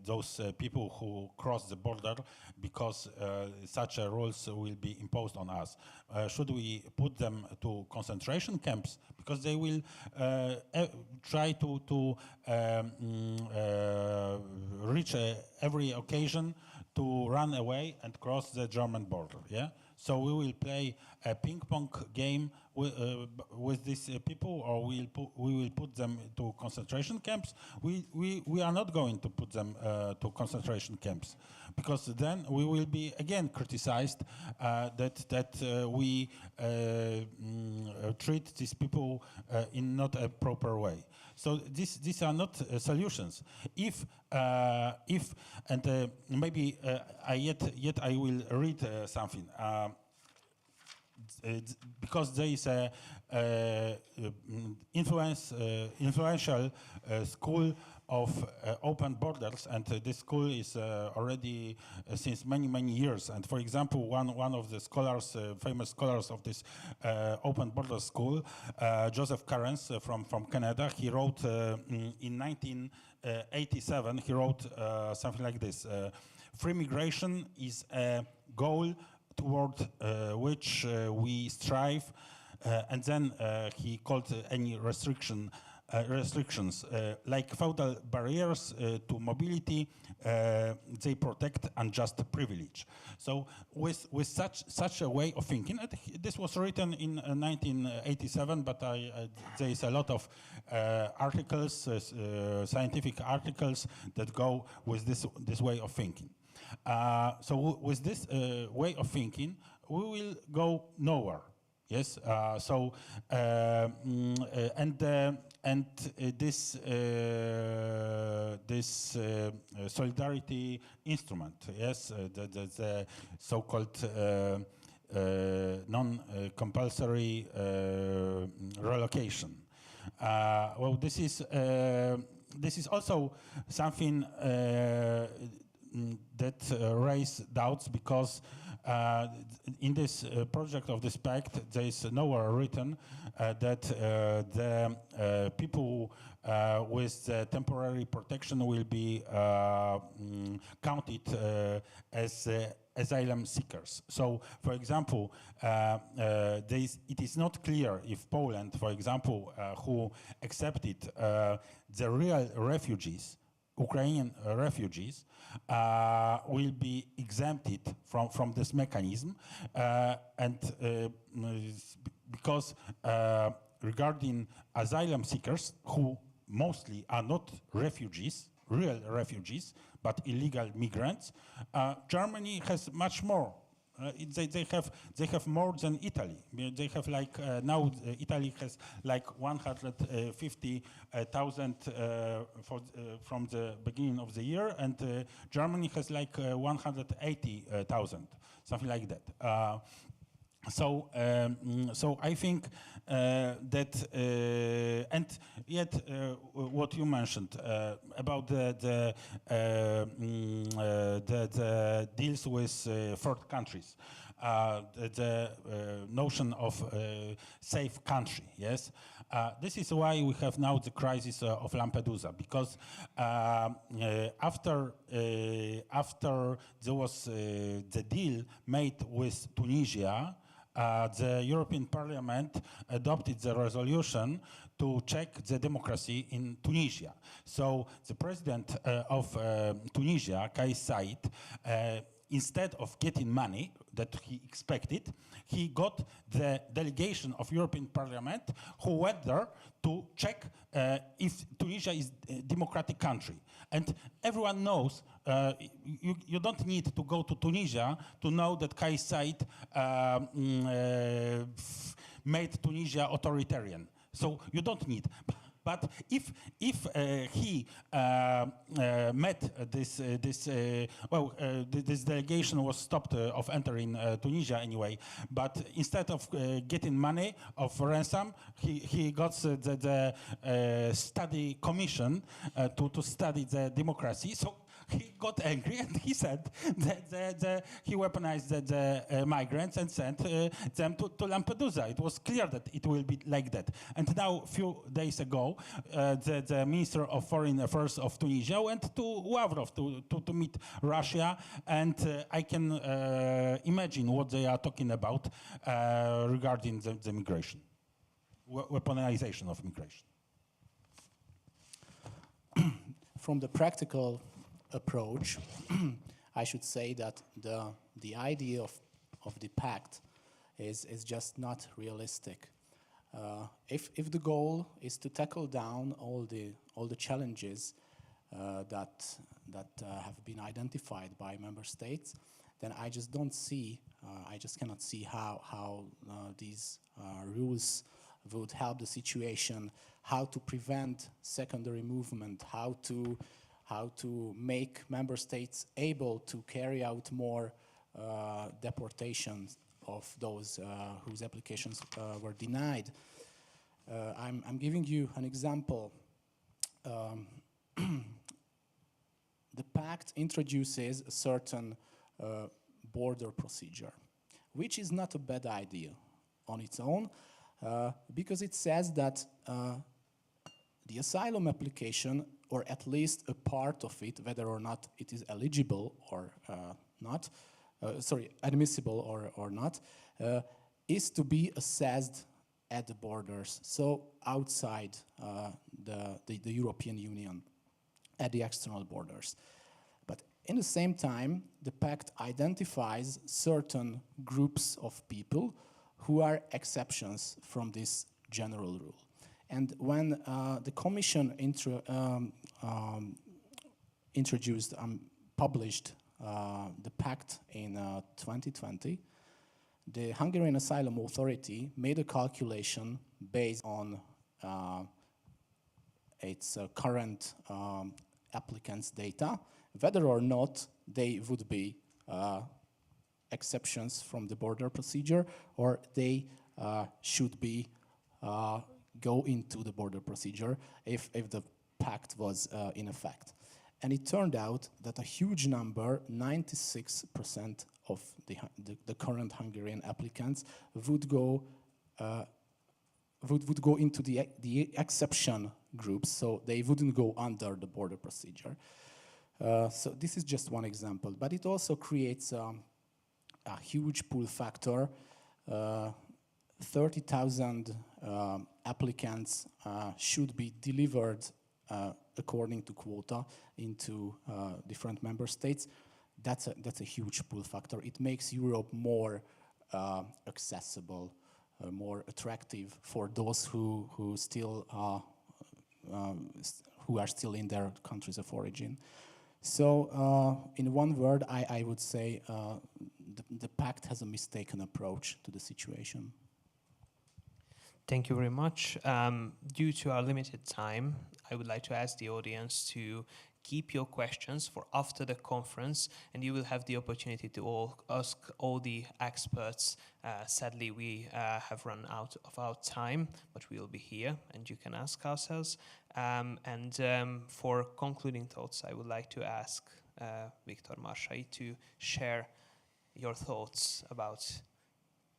those people who cross the border, because such rules will be imposed on us. Should we put them to concentration camps? Because they will try to reach every occasion to run away and cross the German border. So we will play a ping pong game with these people, or we will put them to concentration camps. We are not going to put them to concentration camps, because then we will be again criticized that we treat these people in not a proper way. So these are not solutions. If and maybe yet I will read something. Because there is a influential school of open borders, and this school is already since many years. And for example, one of the scholars, famous scholars of this open border school, Joseph Carens from Canada, he wrote in 1987. He wrote something like this: "Free migration is a goal toward which we strive," and then he called any restrictions like feudal barriers to mobility. They protect unjust privilege. So with such a way of thinking, this was written in 1987, but there is a lot of articles, scientific articles that go with this way of thinking. So with this way of thinking, we will go nowhere. Yes. This solidarity instrument. Yes. The so-called non-compulsory relocation. Well, this is also something that raise doubts, because in this project of this pact, there is nowhere written that the people with temporary protection will be counted as asylum seekers. So, for example, it is not clear if Poland, for example, who accepted the real refugees, Ukrainian refugees, will be exempted from this mechanism, and because regarding asylum seekers, who mostly are not refugees, real refugees, but illegal migrants, Germany has much more. They have more than Italy. They have like now Italy has like 150,000 from the beginning of the year, and Germany has like 180,000, something like that. So I think that, and yet what you mentioned about the deals with third countries, the notion of safe country, yes. This is why we have now the crisis of Lampedusa, because after there was the deal made with Tunisia, the European Parliament adopted the resolution to check the democracy in Tunisia. So the president of Tunisia, Kais Saied, instead of getting money that he expected, he got the delegation of European Parliament who went there to check if Tunisia is a democratic country. And everyone knows, you don't need to go to Tunisia to know that Kais Saied made Tunisia authoritarian. So you don't need. But if he met this delegation was stopped of entering Tunisia anyway. But instead of getting money of ransom, he got the study commission to study the democracy. So he got angry and he said that he weaponized the migrants and sent them to Lampedusa. It was clear that it will be like that. And now, a few days ago, the Minister of Foreign Affairs of Tunisia went to Lavrov to meet Russia, and I can imagine what they are talking about regarding the migration, weaponization of migration. From the practical approach, I should say that the idea of the pact is just not realistic. If the goal is to tackle down all the challenges that have been identified by member states, then I just don't see, I just cannot see how these rules would help the situation, how to prevent secondary movement, how to make member states able to carry out more deportations of those whose applications were denied. I'm giving you an example. The pact introduces a certain border procedure, which is not a bad idea on its own, because it says that the asylum application, or at least a part of it, whether or not it is eligible or not, admissible or not, is to be assessed at the borders, so outside the European Union, at the external borders. But in the same time, the pact identifies certain groups of people who are exceptions from this general rule. And when the Commission published the pact in 2020, the Hungarian Asylum Authority made a calculation based on its current applicants' data, whether or not they would be exceptions from the border procedure, or they should be go into the border procedure if the pact was in effect. And it turned out that a huge number, 96% of the current Hungarian applicants would go into the exception groups, so they wouldn't go under the border procedure. So this is just one example, but it also creates a huge pull factor. 30,000 applicants should be delivered according to quota into different member states. That's a huge pull factor. It makes Europe more accessible, more attractive for those who are still in their countries of origin. So, in one word, I would say the pact has a mistaken approach to the situation. Thank you very much. Due to our limited time, I would like to ask the audience to keep your questions for after the conference, and you will have the opportunity to ask all the experts. Sadly, we have run out of our time, but we will be here, and you can ask ourselves. For concluding thoughts, I would like to ask Viktor Marsai to share your thoughts about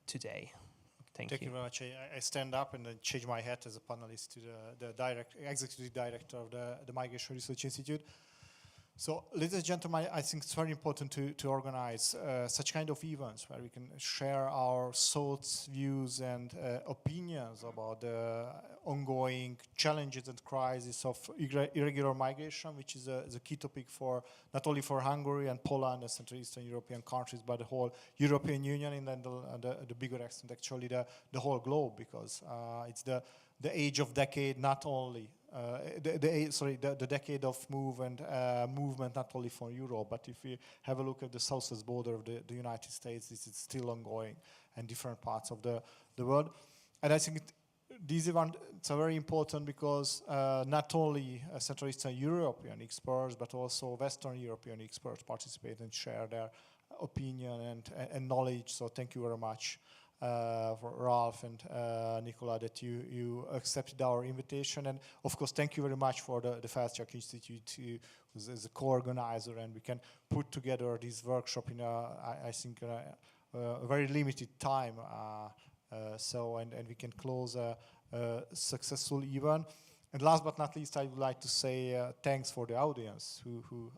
today. Thank you very much. I stand up and then change my hat as a panelist to the executive director of the Migration Research Institute. So, ladies and gentlemen, I think it's very important to organize such kind of events where we can share our thoughts, views, and opinions about the ongoing challenges and crises of irregular migration, which is a key topic for not only for Hungary and Poland and Central Eastern European countries, but the whole European Union and then the bigger extent, actually the whole globe, because it's the age of decade, not only the decade of movement not only for Europe, but if we have a look at the southwest border of the United States, this is still ongoing in different parts of the world. And I think these events are very important because not only Central Eastern European experts, but also Western European experts participate and share their opinion and knowledge. So thank you very much. For Ralph and Nicola, that you accepted our invitation, and of course thank you very much for the Felczak Institute, who's as a co-organizer, and we can put together this workshop in I think a very limited time, and we can close a successful event. And last but not least, I would like to say thanks for the audience who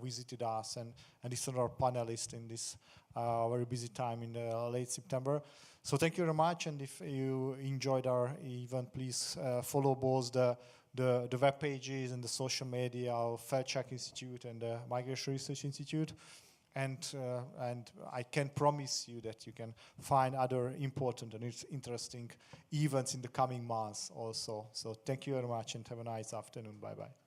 visited us and listened to our panelists in this very busy time in late September. So thank you very much, and if you enjoyed our event, please follow both the web pages and the social media of Felczak Institute and the Migration Research Institute. And I can promise you that you can find other important and interesting events in the coming months also. So thank you very much and have a nice afternoon. Bye-bye.